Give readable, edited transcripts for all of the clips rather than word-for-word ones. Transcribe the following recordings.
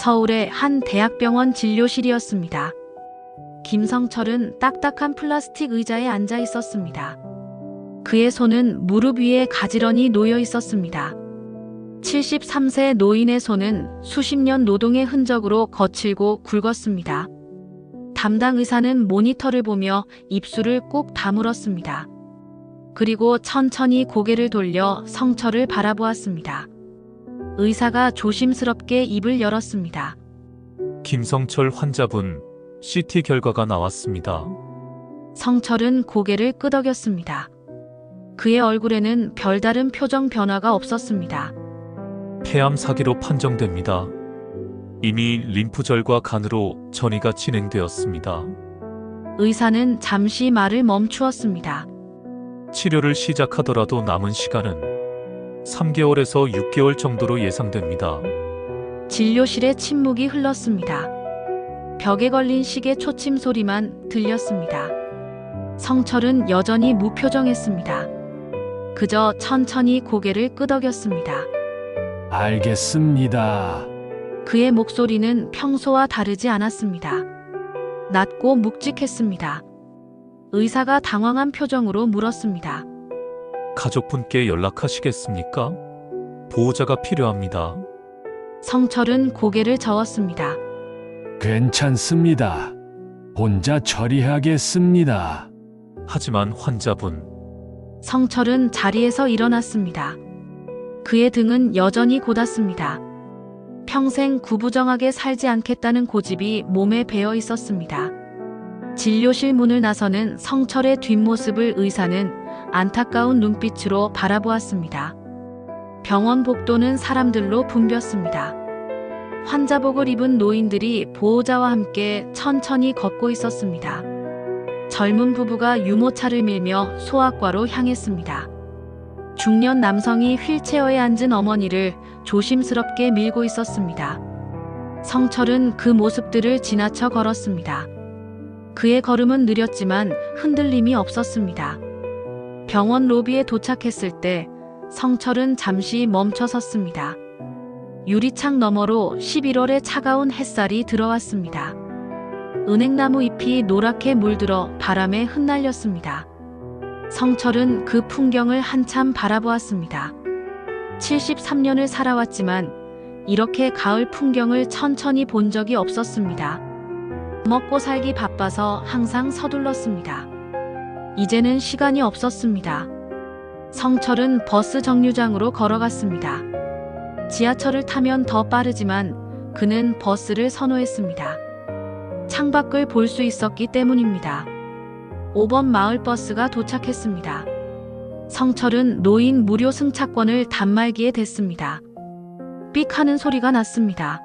서울의 한 대학병원 진료실이었습니다. 김성철은 딱딱한 플라스틱 의자에 앉아 있었습니다. 그의 손은 무릎 위에 가지런히 놓여 있었습니다. 73세 노인의 손은 수십 년 노동의 흔적으로 거칠고 굵었습니다. 담당 의사는 모니터를 보며 입술을 꾹 다물었습니다. 그리고 천천히 고개를 돌려 성철을 바라보았습니다. 의사가 조심스럽게 입을 열었습니다. 김성철 환자분, CT 결과가 나왔습니다. 성철은 고개를 끄덕였습니다. 그의 얼굴에는 별다른 표정 변화가 없었습니다. 폐암 사기로 판정됩니다. 이미 림프절과 간으로 전이가 진행되었습니다. 의사는 잠시 말을 멈추었습니다. 치료를 시작하더라도 남은 시간은 3개월에서 6개월 정도로 예상됩니다. 진료실에 침묵이 흘렀습니다. 벽에 걸린 시계 초침 소리만 들렸습니다. 성철은 여전히 무표정했습니다. 그저 천천히 고개를 끄덕였습니다. 알겠습니다. 그의 목소리는 평소와 다르지 않았습니다. 낮고 묵직했습니다. 의사가 당황한 표정으로 물었습니다. 가족분께 연락하시겠습니까? 보호자가 필요합니다. 성철은 고개를 저었습니다. 괜찮습니다. 혼자 처리하겠습니다. 하지만 환자분, 성철은 자리에서 일어났습니다. 그의 등은 여전히 곧았습니다. 평생 구부정하게 살지 않겠다는 고집이 몸에 배어 있었습니다. 진료실 문을 나서는 성철의 뒷모습을 의사는 안타까운 눈빛으로 바라보았습니다. 병원 복도는 사람들로 붐볐습니다. 환자복을 입은 노인들이 보호자와 함께 천천히 걷고 있었습니다. 젊은 부부가 유모차를 밀며 소아과로 향했습니다. 중년 남성이 휠체어에 앉은 어머니를 조심스럽게 밀고 있었습니다. 성철은 그 모습들을 지나쳐 걸었습니다. 그의 걸음은 느렸지만 흔들림이 없었습니다. 병원 로비에 도착했을 때 성철은 잠시 멈춰 섰습니다. 유리창 너머로 11월의 차가운 햇살이 들어왔습니다. 은행나무 잎이 노랗게 물들어 바람에 흩날렸습니다. 성철은 그 풍경을 한참 바라보았습니다. 73년을 살아왔지만 이렇게 가을 풍경을 천천히 본 적이 없었습니다. 먹고 살기 바빠서 항상 서둘렀습니다. 이제는 시간이 없었습니다. 성철은 버스 정류장으로 걸어갔습니다. 지하철을 타면 더 빠르지만 그는 버스를 선호했습니다. 창밖을 볼 수 있었기 때문입니다. 5번 마을버스가 도착했습니다. 성철은 노인 무료 승차권을 단말기에 댔습니다. 삑 하는 소리가 났습니다.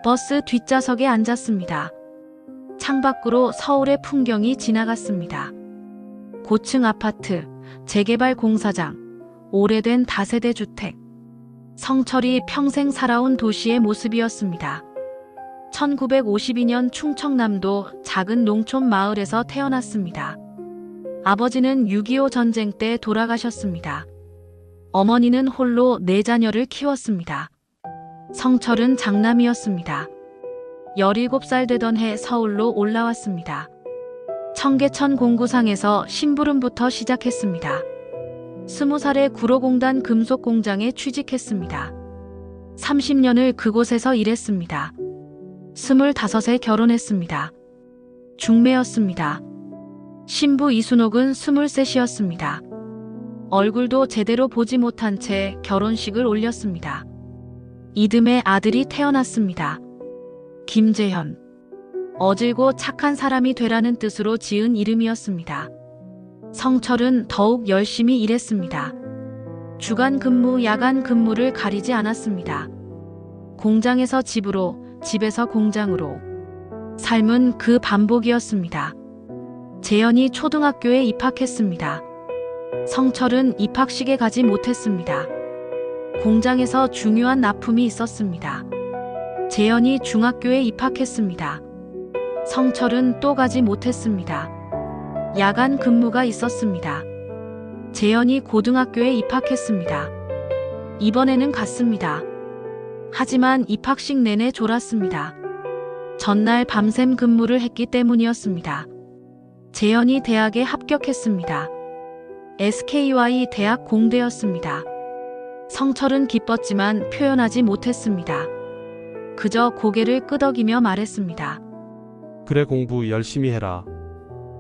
버스 뒷좌석에 앉았습니다. 창밖으로 서울의 풍경이 지나갔습니다. 고층 아파트, 재개발 공사장, 오래된 다세대 주택. 성철이 평생 살아온 도시의 모습이었습니다. 1952년 충청남도 작은 농촌 마을에서 태어났습니다. 아버지는 6.25 전쟁 때 돌아가셨습니다. 어머니는 홀로 4자녀를 키웠습니다. 성철은 장남이었습니다. 17살 되던 해 서울로 올라왔습니다. 청계천 공구상에서 심부름부터 시작했습니다. 20살에 구로공단 금속공장에 취직했습니다. 30년을 그곳에서 일했습니다. 25에 결혼했습니다. 중매였습니다. 신부 이순옥은 23이었습니다. 얼굴도 제대로 보지 못한 채 결혼식을 올렸습니다. 이듬해 아들이 태어났습니다. 김재현. 어질고 착한 사람이 되라는 뜻으로 지은 이름이었습니다. 성철은 더욱 열심히 일했습니다. 주간 근무, 야간 근무를 가리지 않았습니다. 공장에서 집으로, 집에서 공장으로. 삶은 그 반복이었습니다. 재현이 초등학교에 입학했습니다. 성철은 입학식에 가지 못했습니다. 공장에서 중요한 납품이 있었습니다. 재현이 중학교에 입학했습니다. 성철은 또 가지 못했습니다. 야간 근무가 있었습니다. 재현이 고등학교에 입학했습니다. 이번에는 갔습니다. 하지만 입학식 내내 졸았습니다. 전날 밤샘 근무를 했기 때문이었습니다. 재현이 대학에 합격했습니다. SKY 대학 공대였습니다. 성철은 기뻤지만 표현하지 못했습니다. 그저 고개를 끄덕이며 말했습니다. 그래, 공부 열심히 해라.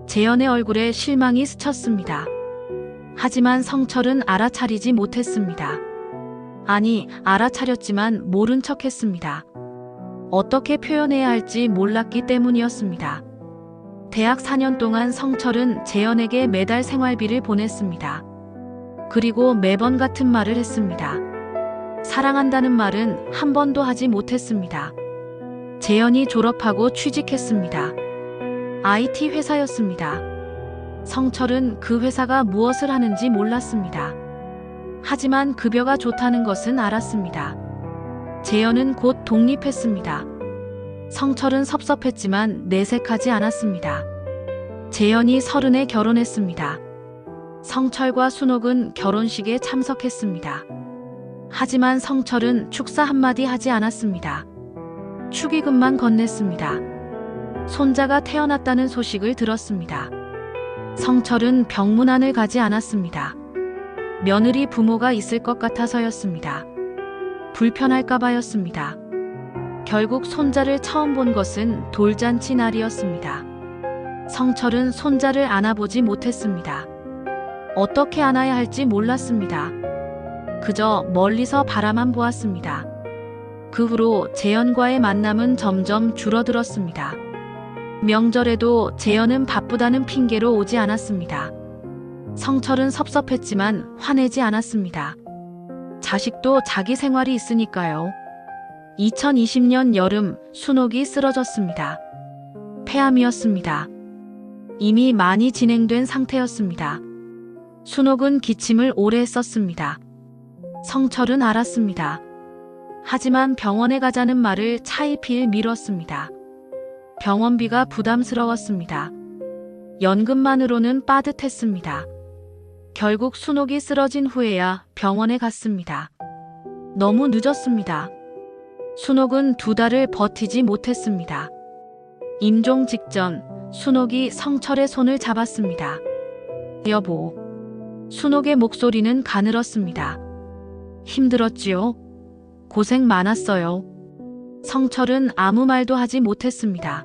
재현의 얼굴에 실망이 스쳤습니다. 하지만 성철은 알아차리지 못했습니다. 아니, 알아차렸지만 모른 척했습니다. 어떻게 표현해야 할지 몰랐기 때문이었습니다. 대학 4년 동안 성철은 재현에게 매달 생활비를 보냈습니다. 그리고 매번 같은 말을 했습니다. 사랑한다는 말은 한 번도 하지 못했습니다. 재현이 졸업하고 취직했습니다. IT 회사였습니다. 성철은 그 회사가 무엇을 하는지 몰랐습니다. 하지만 급여가 좋다는 것은 알았습니다. 재현은 곧 독립했습니다. 성철은 섭섭했지만 내색하지 않았습니다. 재현이 30에 결혼했습니다. 성철과 순옥은 결혼식에 참석했습니다. 하지만 성철은 축사 한마디 하지 않았습니다. 축의금만 건넸습니다. 손자가 태어났다는 소식을 들었습니다. 성철은 병문안을 가지 않았습니다. 며느리 부모가 있을 것 같아서였습니다. 불편할까봐였습니다. 결국 손자를 처음 본 것은 돌잔치 날이었습니다. 성철은 손자를 안아보지 못했습니다. 어떻게 안아야 할지 몰랐습니다. 그저 멀리서 바라만 보았습니다. 그 후로 재현과의 만남은 점점 줄어들었습니다. 명절에도 재현은 바쁘다는 핑계로 오지 않았습니다. 성철은 섭섭했지만 화내지 않았습니다. 자식도 자기 생활이 있으니까요. 2020년 여름 순옥이 쓰러졌습니다. 폐암이었습니다. 이미 많이 진행된 상태였습니다. 순옥은 기침을 오래 했었습니다. 성철은 알았습니다. 하지만 병원에 가자는 말을 차일피일 미뤘습니다. 병원비가 부담스러웠습니다. 연금만으로는 빠듯했습니다. 결국 순옥이 쓰러진 후에야 병원에 갔습니다. 너무 늦었습니다. 순옥은 2달을 버티지 못했습니다. 임종 직전 순옥이 성철의 손을 잡았습니다. 여보. 순옥의 목소리는 가늘었습니다. 힘들었지요? 고생 많았어요. 성철은 아무 말도 하지 못했습니다.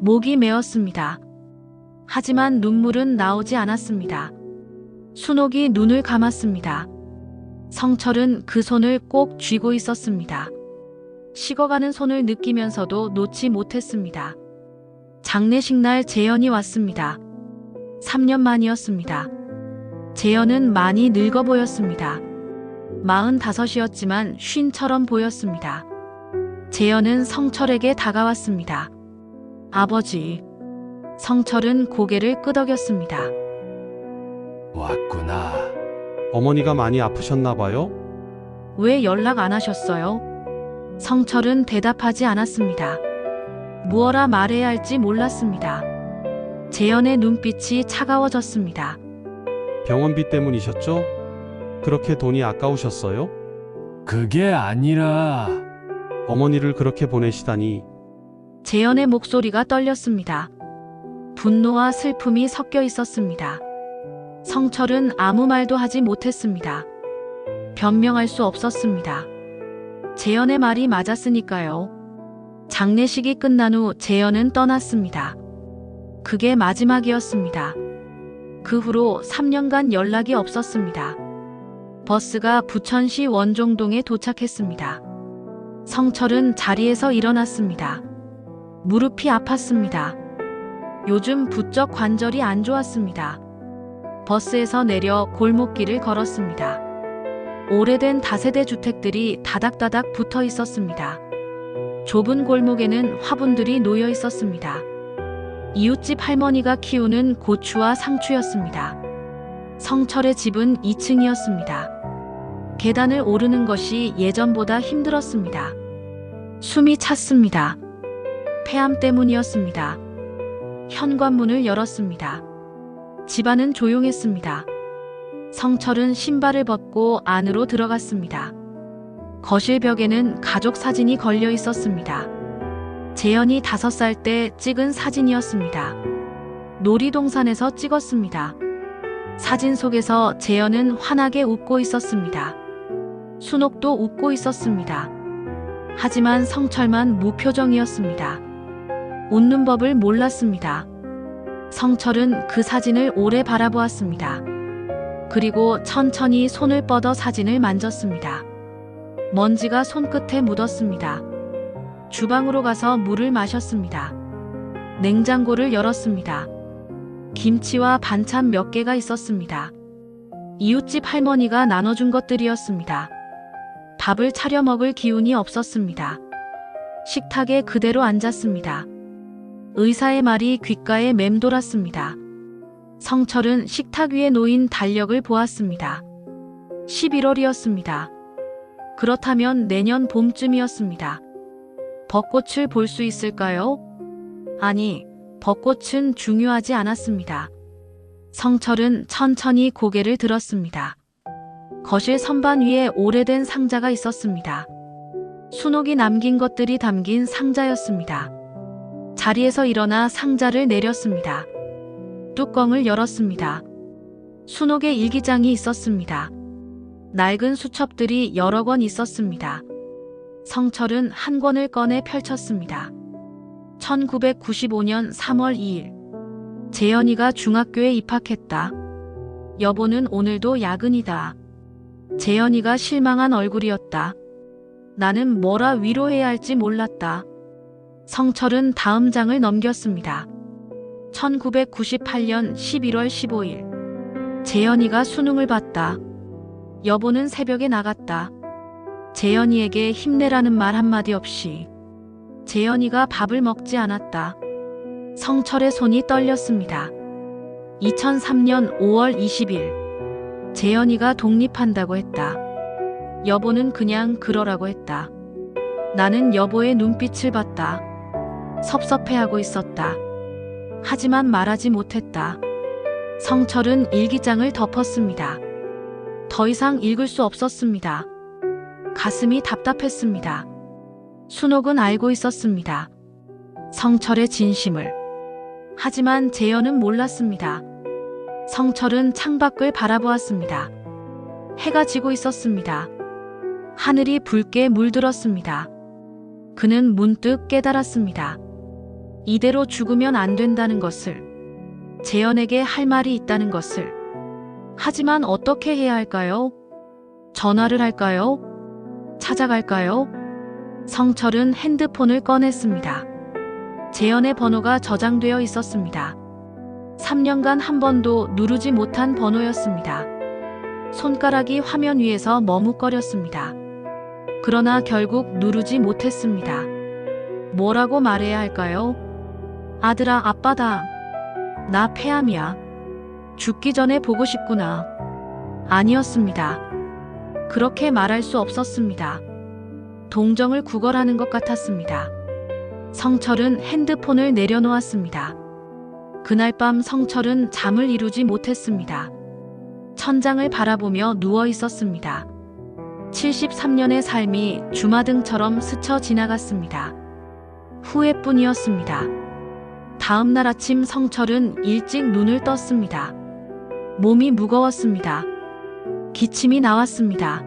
목이 메었습니다. 하지만 눈물은 나오지 않았습니다. 순옥이 눈을 감았습니다. 성철은 그 손을 꼭 쥐고 있었습니다. 식어가는 손을 느끼면서도 놓지 못했습니다. 장례식 날 재현이 왔습니다. 3년 만이었습니다. 재현은 많이 늙어 보였습니다. 45이었지만 쉰처럼 보였습니다. 재현은 성철에게 다가왔습니다. 아버지. 성철은 고개를 끄덕였습니다. 왔구나. 어머니가 많이 아프셨나 봐요? 왜 연락 안 하셨어요? 성철은 대답하지 않았습니다. 무엇라 말해야 할지 몰랐습니다. 재현의 눈빛이 차가워졌습니다. 병원비 때문이셨죠? 그렇게 돈이 아까우셨어요? 그게 아니라 어머니를 그렇게 보내시다니. 재현의 목소리가 떨렸습니다. 분노와 슬픔이 섞여 있었습니다. 성철은 아무 말도 하지 못했습니다. 변명할 수 없었습니다. 재현의 말이 맞았으니까요. 장례식이 끝난 후 재현은 떠났습니다. 그게 마지막이었습니다. 그 후로 3년간 연락이 없었습니다. 버스가 부천시 원종동에 도착했습니다. 성철은 자리에서 일어났습니다. 무릎이 아팠습니다. 요즘 부쩍 관절이 안 좋았습니다. 버스에서 내려 골목길을 걸었습니다. 오래된 다세대 주택들이 다닥다닥 붙어 있었습니다. 좁은 골목에는 화분들이 놓여 있었습니다. 이웃집 할머니가 키우는 고추와 상추였습니다. 성철의 집은 2층이었습니다. 계단을 오르는 것이 예전보다 힘들었습니다. 숨이 찼습니다. 폐암 때문이었습니다. 현관문을 열었습니다. 집안은 조용했습니다. 성철은 신발을 벗고 안으로 들어갔습니다. 거실 벽에는 가족 사진이 걸려 있었습니다. 재현이 5살 때 찍은 사진이었습니다. 놀이동산에서 찍었습니다. 사진 속에서 재현은 환하게 웃고 있었습니다. 순옥도 웃고 있었습니다. 하지만 성철만 무표정이었습니다. 웃는 법을 몰랐습니다. 성철은 그 사진을 오래 바라보았습니다. 그리고 천천히 손을 뻗어 사진을 만졌습니다. 먼지가 손끝에 묻었습니다. 주방으로 가서 물을 마셨습니다. 냉장고를 열었습니다. 김치와 반찬 몇 개가 있었습니다. 이웃집 할머니가 나눠준 것들이었습니다. 밥을 차려 먹을 기운이 없었습니다. 식탁에 그대로 앉았습니다. 의사의 말이 귓가에 맴돌았습니다. 성철은 식탁 위에 놓인 달력을 보았습니다. 11월이었습니다. 그렇다면 내년 봄쯤이었습니다. 벚꽃을 볼 수 있을까요? 아니, 벚꽃은 중요하지 않았습니다. 성철은 천천히 고개를 들었습니다. 거실 선반 위에 오래된 상자가 있었습니다. 순옥이 남긴 것들이 담긴 상자였습니다. 자리에서 일어나 상자를 내렸습니다. 뚜껑을 열었습니다. 순옥의 일기장이 있었습니다. 낡은 수첩들이 여러 권 있었습니다. 성철은 한 권을 꺼내 펼쳤습니다. 1995년 3월 2일. 재현이가 중학교에 입학했다. 여보는 오늘도 야근이다. 재현이가 실망한 얼굴이었다. 나는 뭐라 위로해야 할지 몰랐다. 성철은 다음 장을 넘겼습니다. 1998년 11월 15일. 재현이가 수능을 봤다. 여보는 새벽에 나갔다. 재현이에게 힘내라는 말 한마디 없이. 재현이가 밥을 먹지 않았다. 성철의 손이 떨렸습니다. 2003년 5월 20일. 재현이가 독립한다고 했다. 여보는 그냥 그러라고 했다. 나는 여보의 눈빛을 봤다. 섭섭해하고 있었다. 하지만 말하지 못했다. 성철은 일기장을 덮었습니다. 더 이상 읽을 수 없었습니다. 가슴이 답답했습니다. 순옥은 알고 있었습니다. 성철의 진심을. 하지만 재현은 몰랐습니다. 성철은 창밖을 바라보았습니다. 해가 지고 있었습니다. 하늘이 붉게 물들었습니다. 그는 문득 깨달았습니다. 이대로 죽으면 안 된다는 것을. 재현에게 할 말이 있다는 것을. 하지만 어떻게 해야 할까요? 전화를 할까요? 찾아갈까요? 성철은 핸드폰을 꺼냈습니다. 재현의 번호가 저장되어 있었습니다. 3년간 한 번도 누르지 못한 번호였습니다. 손가락이 화면 위에서 머뭇거렸습니다. 그러나 결국 누르지 못했습니다. 뭐라고 말해야 할까요? 아들아, 아빠다. 나 폐암이야. 죽기 전에 보고 싶구나. 아니었습니다. 그렇게 말할 수 없었습니다. 동정을 구걸하는 것 같았습니다. 성철은 핸드폰을 내려놓았습니다. 그날 밤 성철은 잠을 이루지 못했습니다. 천장을 바라보며 누워 있었습니다. 73년의 삶이 주마등처럼 스쳐 지나갔습니다. 후회뿐이었습니다. 다음 날 아침 성철은 일찍 눈을 떴습니다. 몸이 무거웠습니다. 기침이 나왔습니다.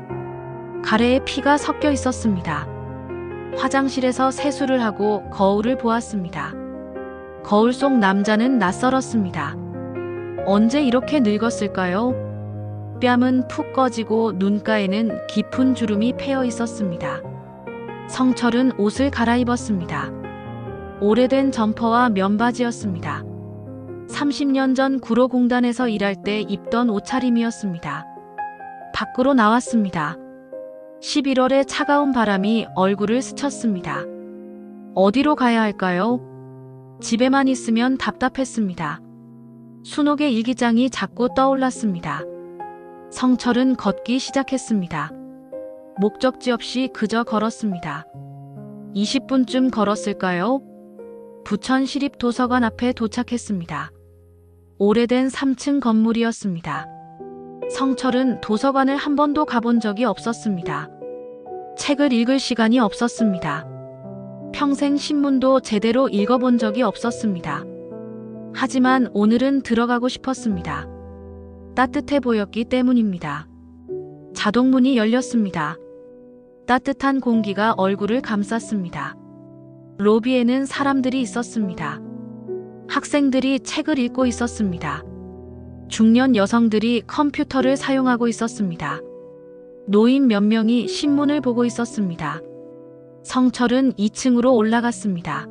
가래에 피가 섞여 있었습니다. 화장실에서 세수를 하고 거울을 보았습니다. 거울 속 남자는 낯설었습니다. 언제 이렇게 늙었을까요? 뺨은 푹 꺼지고 눈가에는 깊은 주름이 패여 있었습니다. 성철은 옷을 갈아입었습니다. 오래된 점퍼와 면바지였습니다. 30년 전 구로공단에서 일할 때 입던 옷차림이었습니다. 밖으로 나왔습니다. 11월의 차가운 바람이 얼굴을 스쳤습니다. 어디로 가야 할까요? 집에만 있으면 답답했습니다. 순옥의 일기장이 자꾸 떠올랐습니다. 성철은 걷기 시작했습니다. 목적지 없이 그저 걸었습니다. 20분쯤 걸었을까요? 부천시립도서관 앞에 도착했습니다. 오래된 3층 건물이었습니다. 성철은 도서관을 한 번도 가본 적이 없었습니다. 책을 읽을 시간이 없었습니다. 평생 신문도 제대로 읽어본 적이 없었습니다. 하지만 오늘은 들어가고 싶었습니다. 따뜻해 보였기 때문입니다. 자동문이 열렸습니다. 따뜻한 공기가 얼굴을 감쌌습니다. 로비에는 사람들이 있었습니다. 학생들이 책을 읽고 있었습니다. 중년 여성들이 컴퓨터를 사용하고 있었습니다. 노인 몇 명이 신문을 보고 있었습니다. 성철은 2층으로 올라갔습니다.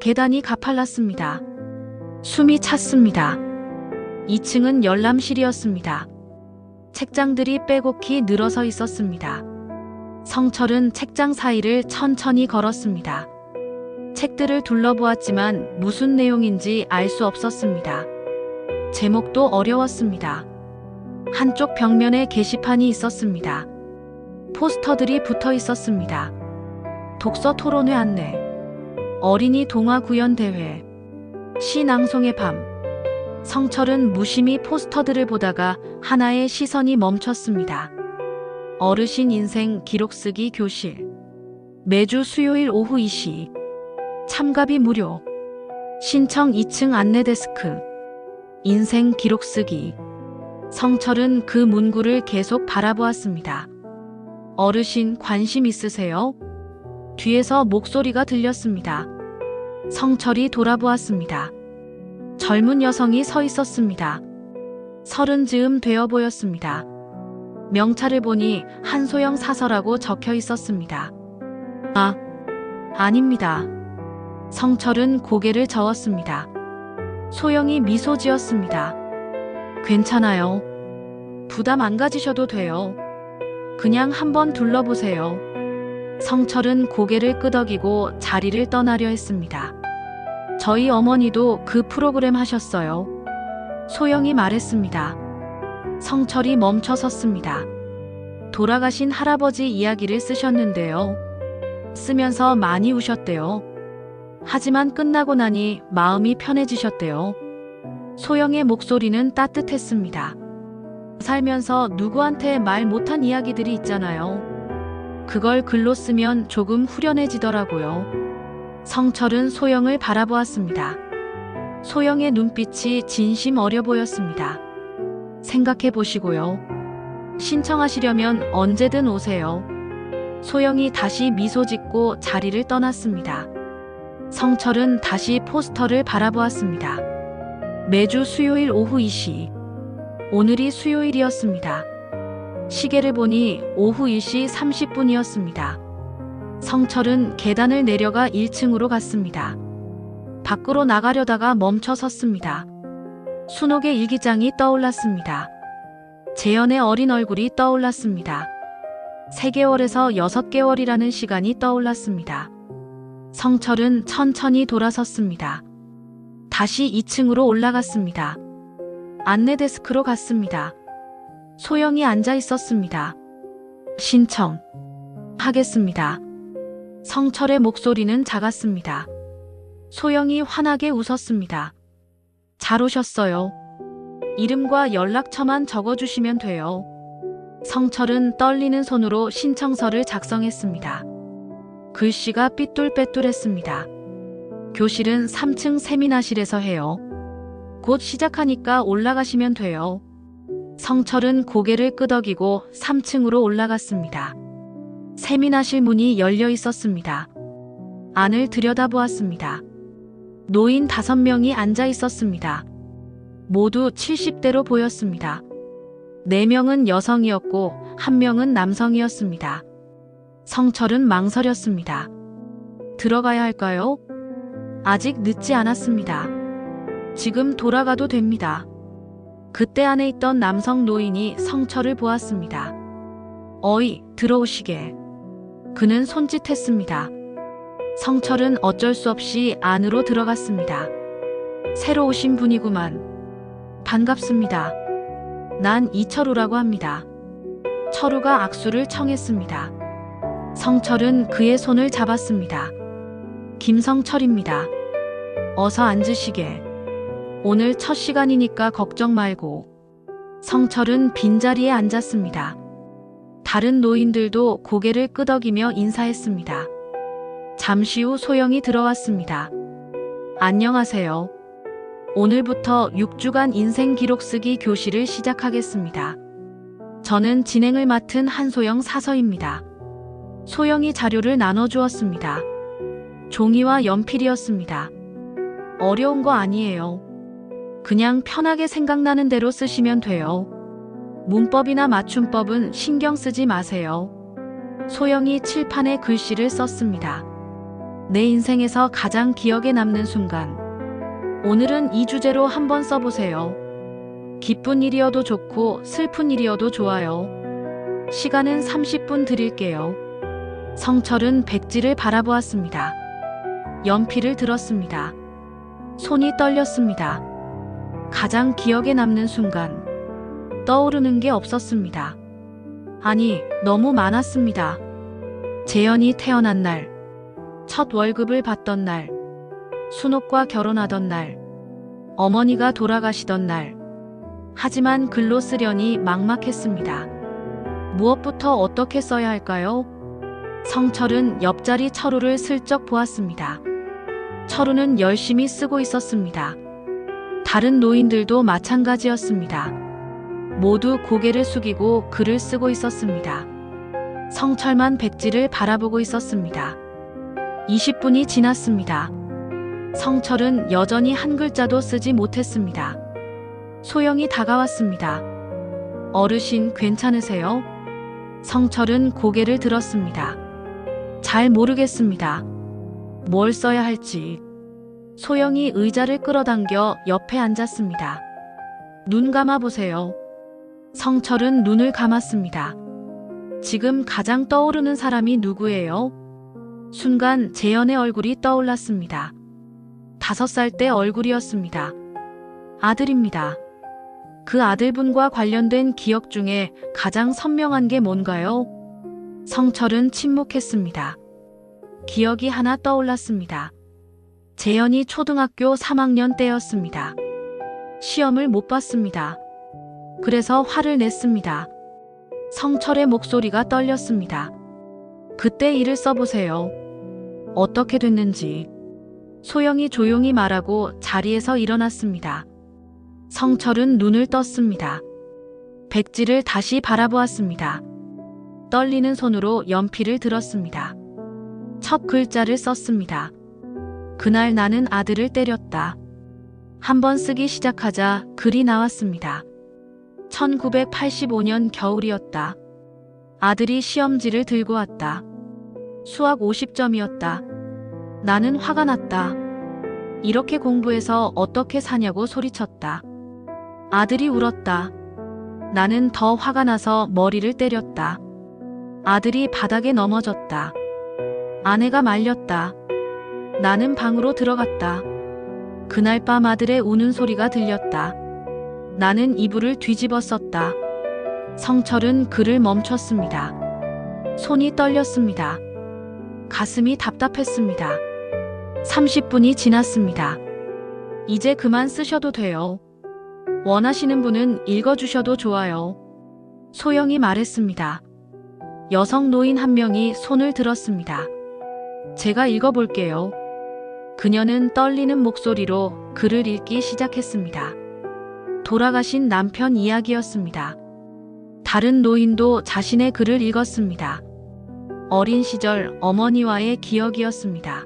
계단이 가팔랐습니다. 숨이 찼습니다. 2층은 열람실이었습니다. 책장들이 빼곡히 늘어서 있었습니다. 성철은 책장 사이를 천천히 걸었습니다. 책들을 둘러보았지만 무슨 내용인지 알 수 없었습니다. 제목도 어려웠습니다. 한쪽 벽면에 게시판이 있었습니다. 포스터들이 붙어 있었습니다. 독서 토론회 안내, 어린이 동화 구연 대회, 시 낭송의 밤. 성철은 무심히 포스터들을 보다가 하나의 시선이 멈췄습니다. 어르신 인생 기록쓰기 교실. 매주 수요일 오후 2시. 참가비 무료. 신청 2층 안내데스크. 인생 기록쓰기. 성철은 그 문구를 계속 바라보았습니다. 어르신 관심 있으세요? 뒤에서 목소리가 들렸습니다. 성철이 돌아보았습니다. 젊은 여성이 서 있었습니다. 30즈음 되어 보였습니다. 명찰을 보니 한소영 사서라고 적혀 있었습니다. 아, 아닙니다. 성철은 고개를 저었습니다. 소영이 미소 지었습니다. 괜찮아요. 부담 안 가지셔도 돼요. 그냥 한번 둘러보세요. 성철은 고개를 끄덕이고 자리를 떠나려 했습니다. 저희 어머니도 그 프로그램 하셨어요. 소영이 말했습니다. 성철이 멈춰 섰습니다. 돌아가신 할아버지 이야기를 쓰셨는데요. 쓰면서 많이 우셨대요. 하지만 끝나고 나니 마음이 편해지셨대요. 소영의 목소리는 따뜻했습니다. 살면서 누구한테 말 못한 이야기들이 있잖아요. 그걸 글로 쓰면 조금 후련해지더라고요. 성철은 소영을 바라보았습니다. 소영의 눈빛이 진심 어려 보였습니다. 생각해 보시고요. 신청하시려면 언제든 오세요. 소영이 다시 미소 짓고 자리를 떠났습니다. 성철은 다시 포스터를 바라보았습니다. 매주 수요일 오후 2시. 오늘이 수요일이었습니다. 시계를 보니 오후 1시 30분이었습니다. 성철은 계단을 내려가 1층으로 갔습니다. 밖으로 나가려다가 멈춰 섰습니다. 순옥의 일기장이 떠올랐습니다. 재현의 어린 얼굴이 떠올랐습니다. 3개월에서 6개월이라는 시간이 떠올랐습니다. 성철은 천천히 돌아섰습니다. 다시 2층으로 올라갔습니다. 안내 데스크로 갔습니다. 소영이 앉아 있었습니다. 신청 하겠습니다. 성철의 목소리는 작았습니다. 소영이 환하게 웃었습니다. 잘 오셨어요. 이름과 연락처만 적어주시면 돼요. 성철은 떨리는 손으로 신청서를 작성했습니다. 글씨가 삐뚤빼뚤했습니다. 교실은 3층 세미나실에서 해요. 곧 시작하니까 올라가시면 돼요. 성철은 고개를 끄덕이고 3층으로 올라갔습니다. 세미나실 문이 열려 있었습니다. 안을 들여다보았습니다. 노인 5명이 앉아 있었습니다. 모두 70대로 보였습니다. 4명은 여성이었고 1명은 남성이었습니다. 성철은 망설였습니다. 들어가야 할까요? 아직 늦지 않았습니다. 지금 돌아가도 됩니다. 그때 안에 있던 남성 노인이 성철을 보았습니다. 어이, 들어오시게. 그는 손짓했습니다. 성철은 어쩔 수 없이 안으로 들어갔습니다. 새로 오신 분이구만. 반갑습니다. 난 이철우라고 합니다. 철우가 악수를 청했습니다. 성철은 그의 손을 잡았습니다. 김성철입니다. 어서 앉으시게. 오늘 첫 시간이니까 걱정 말고. 성철은 빈자리에 앉았습니다. 다른 노인들도 고개를 끄덕이며 인사했습니다. 잠시 후 소영이 들어왔습니다. 안녕하세요. 오늘부터 6주간 인생 기록 쓰기 교실을 시작하겠습니다. 저는 진행을 맡은 한소영 사서입니다. 소영이 자료를 나눠주었습니다. 종이와 연필이었습니다. 어려운 거 아니에요. 그냥 편하게 생각나는 대로 쓰시면 돼요. 문법이나 맞춤법은 신경 쓰지 마세요. 소영이 칠판에 글씨를 썼습니다. 내 인생에서 가장 기억에 남는 순간. 오늘은 이 주제로 한번 써보세요. 기쁜 일이어도 좋고 슬픈 일이어도 좋아요. 시간은 30분 드릴게요. 성철은 백지를 바라보았습니다. 연필을 들었습니다. 손이 떨렸습니다. 가장 기억에 남는 순간. 떠오르는 게 없었습니다. 아니, 너무 많았습니다. 재현이 태어난 날, 첫 월급을 받던 날, 순옥과 결혼하던 날, 어머니가 돌아가시던 날. 하지만 글로 쓰려니 막막했습니다. 무엇부터 어떻게 써야 할까요? 성철은 옆자리 철우를 슬쩍 보았습니다. 철우는 열심히 쓰고 있었습니다. 다른 노인들도 마찬가지였습니다. 모두 고개를 숙이고 글을 쓰고 있었습니다. 성철만 백지를 바라보고 있었습니다. 20분이 지났습니다. 성철은 여전히 한 글자도 쓰지 못했습니다. 소영이 다가왔습니다. 어르신 괜찮으세요? 성철은 고개를 들었습니다. 잘 모르겠습니다. 뭘 써야 할지. 소영이 의자를 끌어당겨 옆에 앉았습니다. 눈 감아보세요. 성철은 눈을 감았습니다. 지금 가장 떠오르는 사람이 누구예요? 순간 재현의 얼굴이 떠올랐습니다. 5살 때 얼굴이었습니다. 아들입니다. 그 아들분과 관련된 기억 중에 가장 선명한 게 뭔가요? 성철은 침묵했습니다. 기억이 하나 떠올랐습니다. 재현이 초등학교 3학년 때였습니다. 시험을 못 봤습니다. 그래서 화를 냈습니다. 성철의 목소리가 떨렸습니다. 그때 일을 써보세요. 어떻게 됐는지. 소영이 조용히 말하고 자리에서 일어났습니다. 성철은 눈을 떴습니다. 백지를 다시 바라보았습니다. 떨리는 손으로 연필을 들었습니다. 첫 글자를 썼습니다. 그날 나는 아들을 때렸다. 한번 쓰기 시작하자 글이 나왔습니다. 1985년 겨울이었다. 아들이 시험지를 들고 왔다. 수학 50점이었다. 나는 화가 났다. 이렇게 공부해서 어떻게 사냐고 소리쳤다. 아들이 울었다. 나는 더 화가 나서 머리를 때렸다. 아들이 바닥에 넘어졌다. 아내가 말렸다. 나는 방으로 들어갔다. 그날 밤 아들의 우는 소리가 들렸다. 나는 이불을 뒤집어 썼다. 성철은 글을 멈췄습니다. 손이 떨렸습니다. 가슴이 답답했습니다. 30분이 지났습니다. 이제 그만 쓰셔도 돼요. 원하시는 분은 읽어주셔도 좋아요. 소영이 말했습니다. 여성 노인 한 명이 손을 들었습니다. 제가 읽어볼게요. 그녀는 떨리는 목소리로 글을 읽기 시작했습니다. 돌아가신 남편 이야기였습니다. 다른 노인도 자신의 글을 읽었습니다. 어린 시절 어머니와의 기억이었습니다.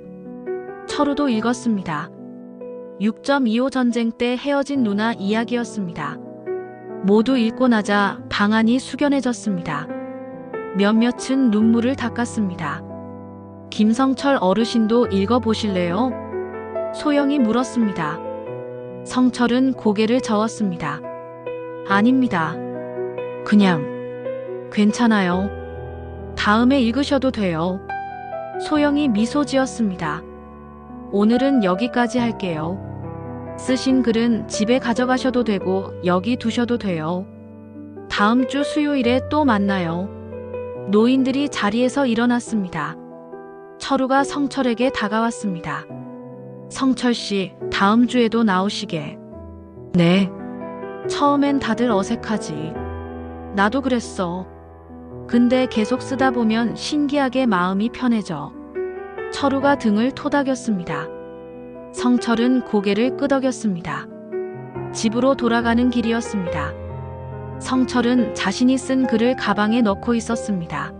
철우도 읽었습니다. 6.25 전쟁 때 헤어진 누나 이야기였습니다. 모두 읽고 나자 방안이 숙연해졌습니다. 몇몇은 눈물을 닦았습니다. 김성철 어르신도 읽어보실래요? 소영이 물었습니다. 성철은 고개를 저었습니다. 아닙니다. 그냥 괜찮아요. 다음에 읽으셔도 돼요. 소영이 미소 지었습니다. 오늘은 여기까지 할게요. 쓰신 글은 집에 가져가셔도 되고 여기 두셔도 돼요. 다음 주 수요일에 또 만나요. 노인들이 자리에서 일어났습니다. 철우가 성철에게 다가왔습니다. 성철 씨, 다음 주에도 나오시게. 네. 처음엔 다들 어색하지. 나도 그랬어. 근데 계속 쓰다 보면 신기하게 마음이 편해져. 철우가 등을 토닥였습니다. 성철은 고개를 끄덕였습니다. 집으로 돌아가는 길이었습니다. 성철은 자신이 쓴 글을 가방에 넣고 있었습니다.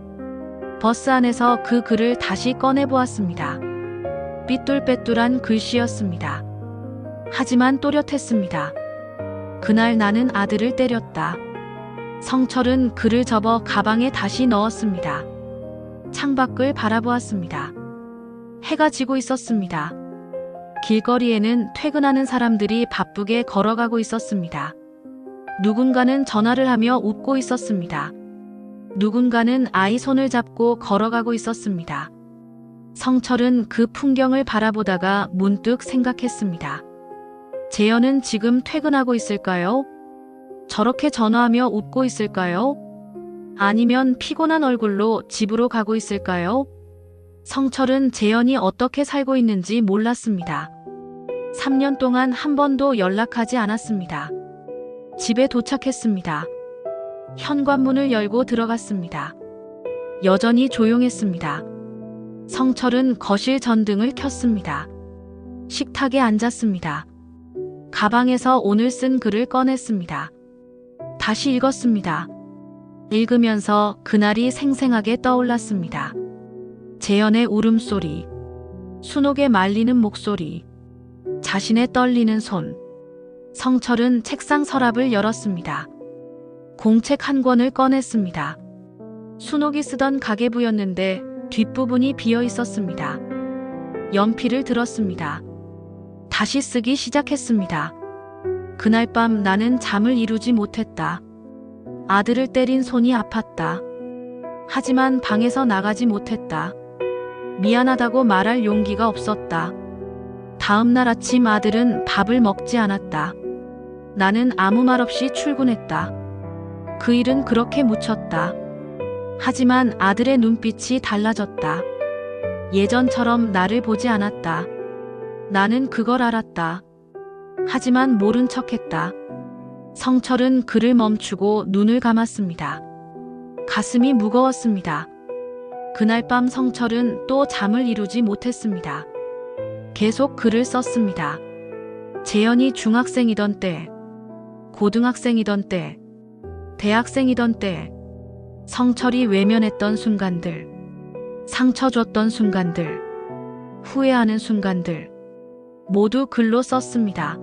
버스 안에서 그 글을 다시 꺼내보았습니다. 삐뚤빼뚤한 글씨였습니다. 하지만 또렷했습니다. 그날 나는 아들을 때렸다. 성철은 글을 접어 가방에 다시 넣었습니다. 창밖을 바라보았습니다. 해가 지고 있었습니다. 길거리에는 퇴근하는 사람들이 바쁘게 걸어가고 있었습니다. 누군가는 전화를 하며 웃고 있었습니다. 누군가는 아이 손을 잡고 걸어가고 있었습니다. 성철은 그 풍경을 바라보다가 문득 생각했습니다. 재현은 지금 퇴근하고 있을까요? 저렇게 전화하며 웃고 있을까요? 아니면 피곤한 얼굴로 집으로 가고 있을까요? 성철은 재현이 어떻게 살고 있는지 몰랐습니다. 3년 동안 한 번도 연락하지 않았습니다. 집에 도착했습니다. 현관문을 열고 들어갔습니다. 여전히 조용했습니다. 성철은 거실 전등을 켰습니다. 식탁에 앉았습니다. 가방에서 오늘 쓴 글을 꺼냈습니다. 다시 읽었습니다. 읽으면서 그날이 생생하게 떠올랐습니다. 재현의 울음소리, 순옥의 말리는 목소리, 자신의 떨리는 손. 성철은 책상 서랍을 열었습니다. 공책 한 권을 꺼냈습니다. 순옥이 쓰던 가계부였는데 뒷부분이 비어 있었습니다. 연필을 들었습니다. 다시 쓰기 시작했습니다. 그날 밤 나는 잠을 이루지 못했다. 아들을 때린 손이 아팠다. 하지만 방에서 나가지 못했다. 미안하다고 말할 용기가 없었다. 다음 날 아침 아들은 밥을 먹지 않았다. 나는 아무 말 없이 출근했다. 그 일은 그렇게 묻혔다. 하지만 아들의 눈빛이 달라졌다. 예전처럼 나를 보지 않았다. 나는 그걸 알았다. 하지만 모른 척했다. 성철은 글을 멈추고 눈을 감았습니다. 가슴이 무거웠습니다. 그날 밤 성철은 또 잠을 이루지 못했습니다. 계속 글을 썼습니다. 재현이 중학생이던 때, 고등학생이던 때, 대학생이던 때, 성철이 외면했던 순간들, 상처 줬던 순간들, 후회하는 순간들, 모두 글로 썼습니다.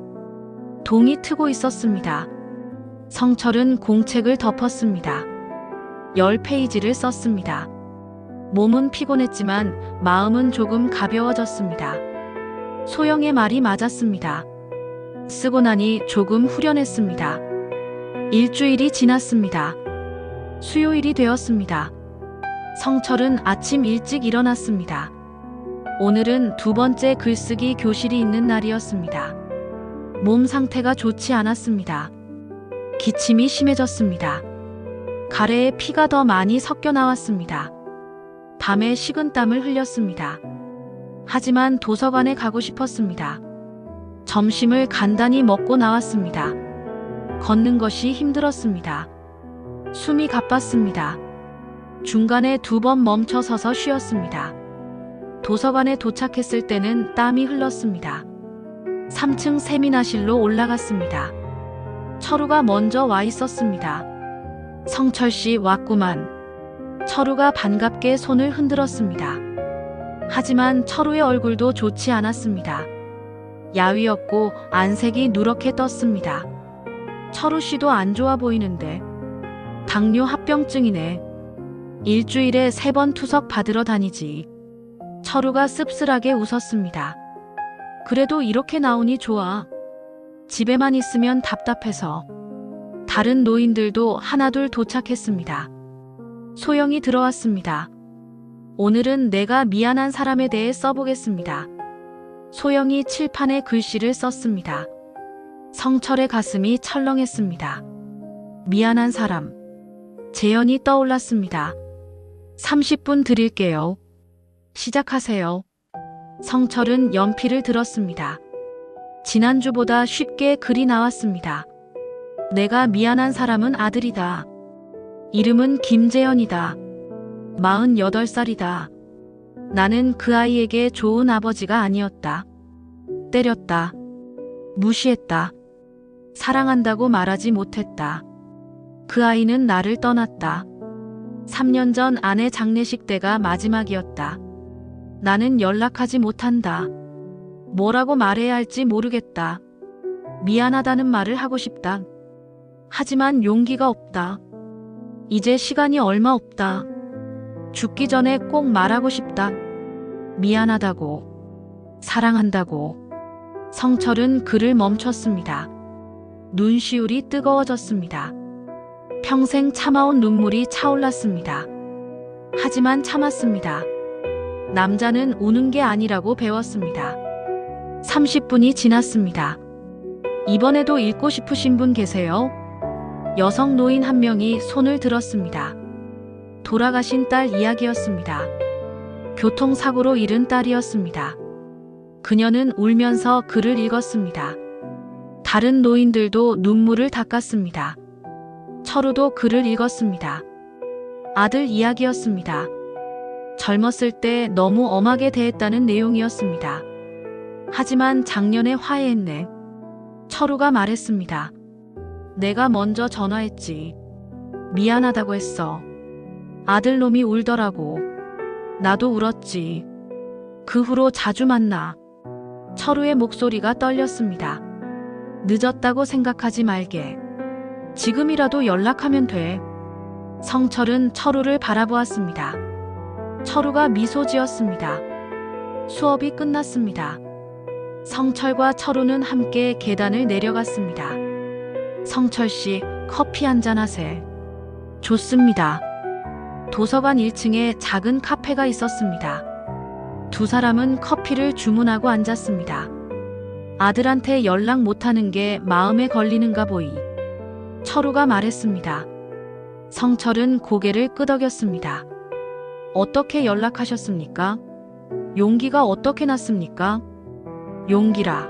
동이 트고 있었습니다. 성철은 공책을 덮었습니다. 10페이지를 썼습니다. 몸은 피곤했지만 마음은 조금 가벼워졌습니다. 소영의 말이 맞았습니다. 쓰고 나니 조금 후련했습니다. 일주일이 지났습니다. 수요일이 되었습니다. 성철은 아침 일찍 일어났습니다. 오늘은 두 번째 글쓰기 교실이 있는 날이었습니다. 몸 상태가 좋지 않았습니다. 기침이 심해졌습니다. 가래에 피가 더 많이 섞여 나왔습니다. 밤에 식은땀을 흘렸습니다. 하지만 도서관에 가고 싶었습니다. 점심을 간단히 먹고 나왔습니다. 걷는 것이 힘들었습니다. 숨이 가빴습니다. 중간에 2번 멈춰 서서 쉬었습니다. 도서관에 도착했을 때는 땀이 흘렀습니다. 3층 세미나실로 올라갔습니다. 철우가 먼저 와 있었습니다. 성철 씨 왔구만. 철우가 반갑게 손을 흔들었습니다. 하지만 철우의 얼굴도 좋지 않았습니다. 야위었고 안색이 누렇게 떴습니다. 철우 씨도 안 좋아 보이는데. 당뇨 합병증이네. 일주일에 3번 투석 받으러 다니지. 철우가 씁쓸하게 웃었습니다. 그래도 이렇게 나오니 좋아. 집에만 있으면 답답해서. 다른 노인들도 하나둘 도착했습니다. 소영이 들어왔습니다. 오늘은 내가 미안한 사람에 대해 써보겠습니다. 소영이 칠판에 글씨를 썼습니다. 성철의 가슴이 철렁했습니다. 미안한 사람. 재현이 떠올랐습니다. 30분 드릴게요. 시작하세요. 성철은 연필을 들었습니다. 지난주보다 쉽게 글이 나왔습니다. 내가 미안한 사람은 아들이다. 이름은 김재현이다. 48살이다. 나는 그 아이에게 좋은 아버지가 아니었다. 때렸다. 무시했다. 사랑한다고 말하지 못했다. 그 아이는 나를 떠났다. 3년 전 아내 장례식 때가 마지막이었다. 나는 연락하지 못한다. 뭐라고 말해야 할지 모르겠다. 미안하다는 말을 하고 싶다. 하지만 용기가 없다. 이제 시간이 얼마 없다. 죽기 전에 꼭 말하고 싶다. 미안하다고. 사랑한다고. 성철은 글을 멈췄습니다. 눈시울이 뜨거워졌습니다. 평생 참아온 눈물이 차올랐습니다. 하지만 참았습니다. 남자는 우는 게 아니라고 배웠습니다. 30분이 지났습니다. 이번에도 읽고 싶으신 분 계세요? 여성 노인 한 명이 손을 들었습니다. 돌아가신 딸 이야기였습니다. 교통사고로 잃은 딸이었습니다. 그녀는 울면서 글을 읽었습니다. 다른 노인들도 눈물을 닦았습니다. 철우도 글을 읽었습니다. 아들 이야기였습니다. 젊었을 때 너무 엄하게 대했다는 내용이었습니다. 하지만 작년에 화해했네. 철우가 말했습니다. 내가 먼저 전화했지. 미안하다고 했어. 아들놈이 울더라고. 나도 울었지. 그 후로 자주 만나. 철우의 목소리가 떨렸습니다. 늦었다고 생각하지 말게. 지금이라도 연락하면 돼. 성철은 철우를 바라보았습니다. 철우가 미소 지었습니다. 수업이 끝났습니다. 성철과 철우는 함께 계단을 내려갔습니다. 성철 씨, 커피 한잔 하세. 좋습니다. 도서관 1층에 작은 카페가 있었습니다. 두 사람은 커피를 주문하고 앉았습니다. 아들한테 연락 못하는 게 마음에 걸리는가 보이. 철우가 말했습니다. 성철은 고개를 끄덕였습니다. 어떻게 연락하셨습니까? 용기가 어떻게 났습니까? 용기라.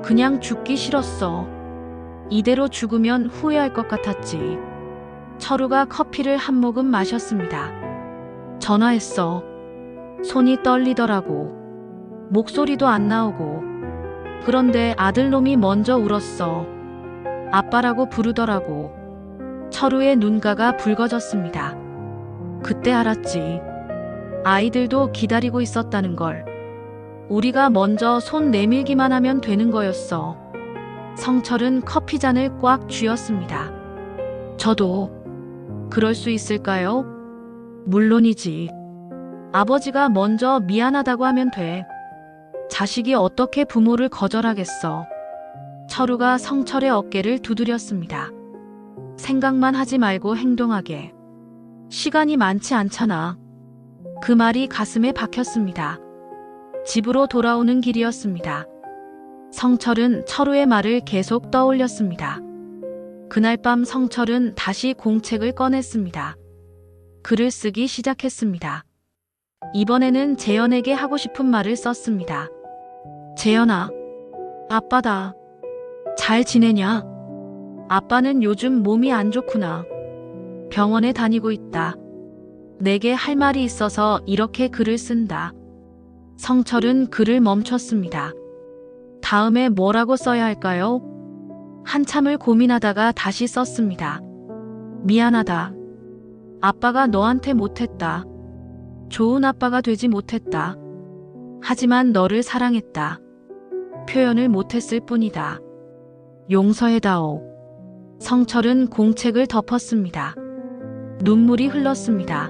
그냥 죽기 싫었어. 이대로 죽으면 후회할 것 같았지. 철우가 커피를 한 모금 마셨습니다. 전화했어. 손이 떨리더라고. 목소리도 안 나오고. 그런데 아들놈이 먼저 울었어. 아빠라고 부르더라고. 철우의 눈가가 붉어졌습니다. 그때 알았지. 아이들도 기다리고 있었다는 걸. 우리가 먼저 손 내밀기만 하면 되는 거였어. 성철은 커피잔을 꽉 쥐었습니다. 저도 그럴 수 있을까요? 물론이지. 아버지가 먼저 미안하다고 하면 돼. 자식이 어떻게 부모를 거절하겠어. 철우가 성철의 어깨를 두드렸습니다. 생각만 하지 말고 행동하게. 시간이 많지 않잖아. 그 말이 가슴에 박혔습니다. 집으로 돌아오는 길이었습니다. 성철은 철우의 말을 계속 떠올렸습니다. 그날 밤 성철은 다시 공책을 꺼냈습니다. 글을 쓰기 시작했습니다. 이번에는 재현에게 하고 싶은 말을 썼습니다. 재현아, 아빠다. 잘 지내냐? 아빠는 요즘 몸이 안 좋구나. 병원에 다니고 있다. 내게 할 말이 있어서 이렇게 글을 쓴다. 성철은 글을 멈췄습니다. 다음에 뭐라고 써야 할까요? 한참을 고민하다가 다시 썼습니다. 미안하다. 아빠가 너한테 못했다. 좋은 아빠가 되지 못했다. 하지만 너를 사랑했다. 표현을 못했을 뿐이다. 용서해다오. 성철은 공책을 덮었습니다. 눈물이 흘렀습니다.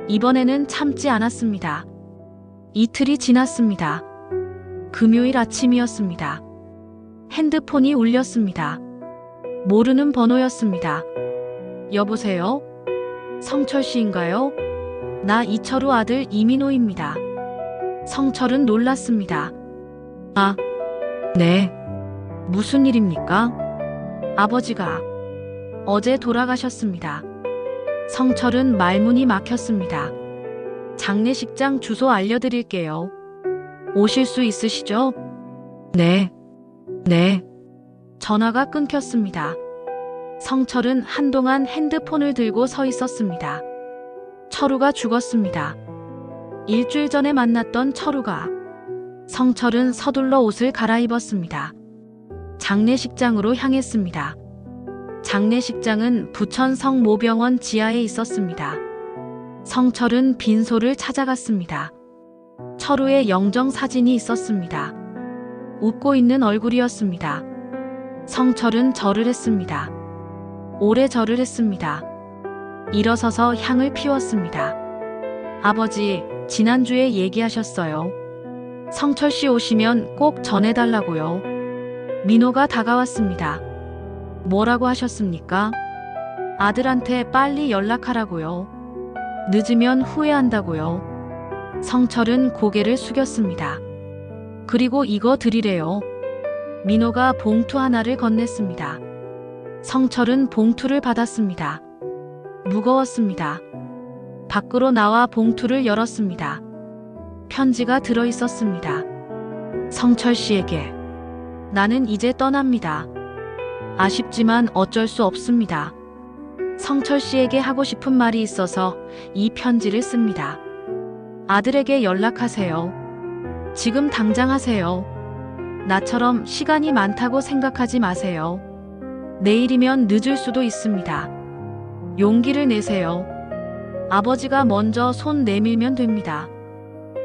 이번에는 참지 않았습니다. 이틀이 지났습니다. 금요일 아침이었습니다. 핸드폰이 울렸습니다. 모르는 번호였습니다. 여보세요? 성철 씨인가요? 나 이철우 아들 이민호입니다. 성철은 놀랐습니다. 아, 네. 무슨 일입니까? 아버지가 어제 돌아가셨습니다. 성철은 말문이 막혔습니다. 장례식장 주소 알려드릴게요. 오실 수 있으시죠? 네. 전화가 끊겼습니다. 성철은 한동안 핸드폰을 들고 서 있었습니다. 철우가 죽었습니다. 일주일 전에 만났던 철우가. 성철은 서둘러 옷을 갈아입었습니다. 장례식장으로 향했습니다. 장례식장은 부천 성모병원 지하에 있었습니다. 성철은 빈소를 찾아갔습니다. 철우의 영정 사진이 있었습니다. 웃고 있는 얼굴이었습니다. 성철은 절을 했습니다. 오래 절을 했습니다. 일어서서 향을 피웠습니다. 아버지, 지난주에 얘기하셨어요. 성철 씨 오시면 꼭 전해달라고요. 민호가 다가왔습니다. 뭐라고 하셨습니까? 아들한테 빨리 연락하라고요. 늦으면 후회한다고요. 성철은 고개를 숙였습니다. 그리고 이거 드리래요. 민호가 봉투 하나를 건넸습니다. 성철은 봉투를 받았습니다. 무거웠습니다. 밖으로 나와 봉투를 열었습니다. 편지가 들어 있었습니다. 성철 씨에게. 나는 이제 떠납니다. 아쉽지만 어쩔 수 없습니다. 성철 씨에게 하고 싶은 말이 있어서 이 편지를 씁니다. 아들에게 연락하세요. 지금 당장 하세요. 나처럼 시간이 많다고 생각하지 마세요. 내일이면 늦을 수도 있습니다. 용기를 내세요. 아버지가 먼저 손 내밀면 됩니다.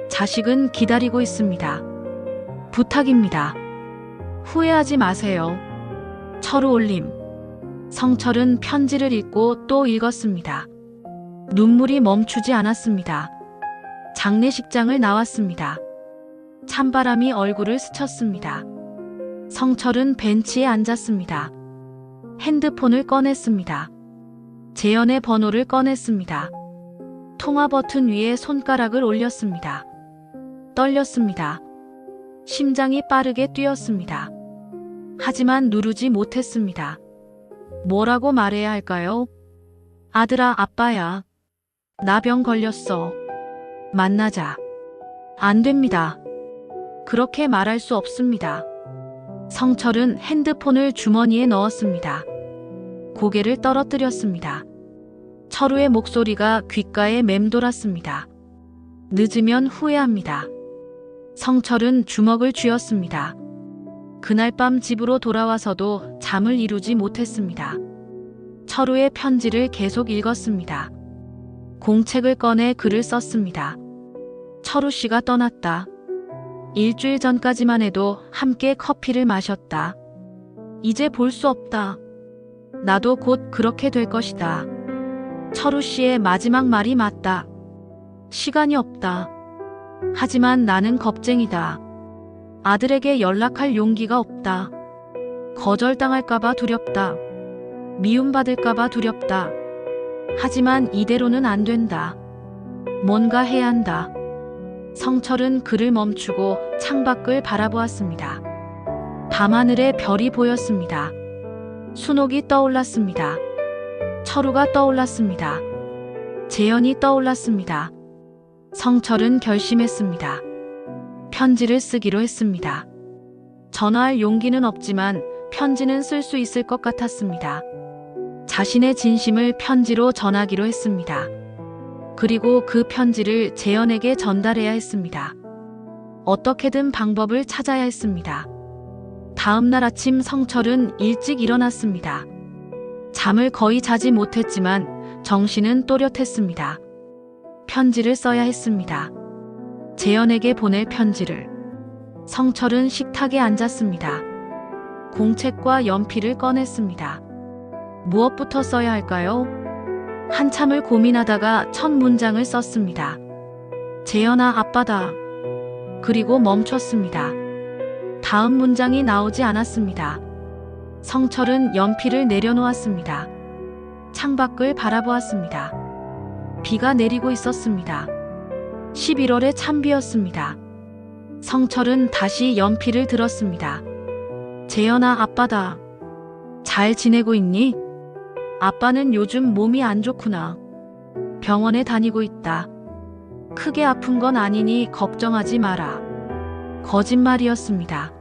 자식은 기다리고 있습니다. 부탁입니다. 후회하지 마세요. 철우 올림. 성철은 편지를 읽고 또 읽었습니다. 눈물이 멈추지 않았습니다. 장례식장을 나왔습니다. 찬바람이 얼굴을 스쳤습니다. 성철은 벤치에 앉았습니다. 핸드폰을 꺼냈습니다. 재연의 번호를 꺼냈습니다. 통화 버튼 위에 손가락을 올렸습니다. 떨렸습니다. 심장이 빠르게 뛰었습니다. 하지만 누르지 못했습니다. 뭐라고 말해야 할까요? 아들아, 아빠야. 나 병 걸렸어. 만나자. 안 됩니다. 그렇게 말할 수 없습니다. 성철은 핸드폰을 주머니에 넣었습니다. 고개를 떨어뜨렸습니다. 철우의 목소리가 귓가에 맴돌았습니다. 늦으면 후회합니다. 성철은 주먹을 쥐었습니다. 그날 밤 집으로 돌아와서도 잠을 이루지 못했습니다. 철우의 편지를 계속 읽었습니다. 공책을 꺼내 글을 썼습니다. 철우 씨가 떠났다. 일주일 전까지만 해도 함께 커피를 마셨다. 이제 볼 수 없다. 나도 곧 그렇게 될 것이다. 철우 씨의 마지막 말이 맞다. 시간이 없다. 하지만 나는 겁쟁이다. 아들에게 연락할 용기가 없다. 거절당할까봐 두렵다. 미움받을까봐 두렵다. 하지만 이대로는 안 된다. 뭔가 해야 한다. 성철은 글을 멈추고 창밖을 바라보았습니다. 밤하늘에 별이 보였습니다. 순옥이 떠올랐습니다. 철우가 떠올랐습니다. 재연이 떠올랐습니다. 성철은 결심했습니다. 편지를 쓰기로 했습니다. 전화할 용기는 없지만 편지는 쓸 수 있을 것 같았습니다. 자신의 진심을 편지로 전하기로 했습니다. 그리고 그 편지를 재연에게 전달해야 했습니다. 어떻게든 방법을 찾아야 했습니다. 다음 날 아침 성철은 일찍 일어났습니다. 잠을 거의 자지 못했지만 정신은 또렷했습니다. 편지를 써야 했습니다. 재연에게 보낼 편지를. 성철은 식탁에 앉았습니다. 공책과 연필을 꺼냈습니다. 무엇부터 써야 할까요? 한참을 고민하다가 첫 문장을 썼습니다. 재연아, 아빠다. 그리고 멈췄습니다. 다음 문장이 나오지 않았습니다. 성철은 연필을 내려놓았습니다. 창밖을 바라보았습니다. 비가 내리고 있었습니다. 11월의 찬비였습니다. 성철은 다시 연필을 들었습니다. 재연아, 아빠다. 잘 지내고 있니? 아빠는 요즘 몸이 안 좋구나. 병원에 다니고 있다. 크게 아픈 건 아니니 걱정하지 마라. 거짓말이었습니다.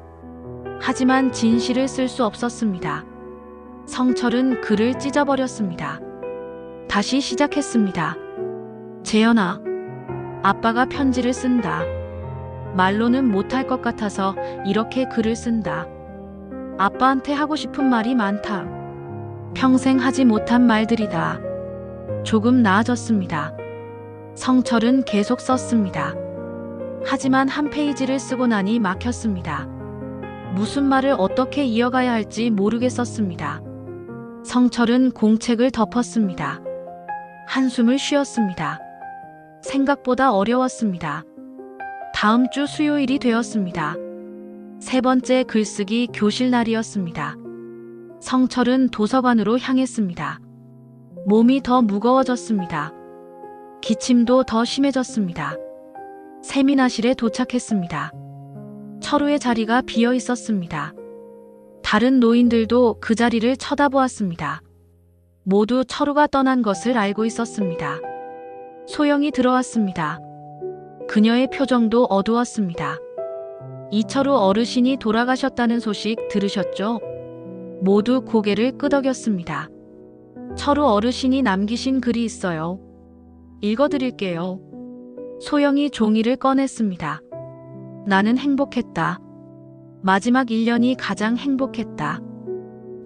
하지만 진실을 쓸 수 없었습니다. 성철은 글을 찢어버렸습니다. 다시 시작했습니다. 재현아, 아빠가 편지를 쓴다. 말로는 못할 것 같아서 이렇게 글을 쓴다. 아빠한테 하고 싶은 말이 많다. 평생 하지 못한 말들이다. 조금 나아졌습니다. 성철은 계속 썼습니다. 하지만 한 페이지를 쓰고 나니 막혔습니다. 무슨 말을 어떻게 이어가야 할지 모르겠었습니다. 성철은 공책을 덮었습니다. 한숨을 쉬었습니다. 생각보다 어려웠습니다. 다음 주 수요일이 되었습니다. 세 번째 글쓰기 교실 날이었습니다. 성철은 도서관으로 향했습니다. 몸이 더 무거워졌습니다. 기침도 더 심해졌습니다. 세미나실에 도착했습니다. 철우의 자리가 비어 있었습니다. 다른 노인들도 그 자리를 쳐다보았습니다. 모두 철우가 떠난 것을 알고 있었습니다. 소영이 들어왔습니다. 그녀의 표정도 어두웠습니다. 이철우 어르신이 돌아가셨다는 소식 들으셨죠? 모두 고개를 끄덕였습니다. 철우 어르신이 남기신 글이 있어요. 읽어드릴게요. 소영이 종이를 꺼냈습니다. 나는 행복했다. 마지막 1년이 가장 행복했다.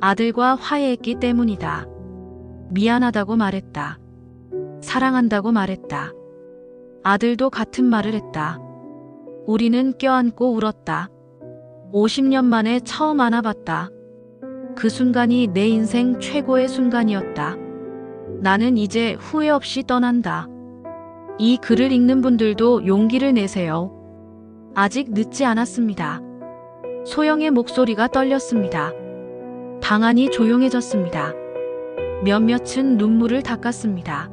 아들과 화해했기 때문이다. 미안하다고 말했다. 사랑한다고 말했다. 아들도 같은 말을 했다. 우리는 껴안고 울었다. 50년 만에 처음 안아봤다. 그 순간이 내 인생 최고의 순간이었다. 나는 이제 후회 없이 떠난다. 이 글을 읽는 분들도 용기를 내세요. 아직 늦지 않았습니다. 소영의 목소리가 떨렸습니다. 방 안이 조용해졌습니다. 몇몇은 눈물을 닦았습니다.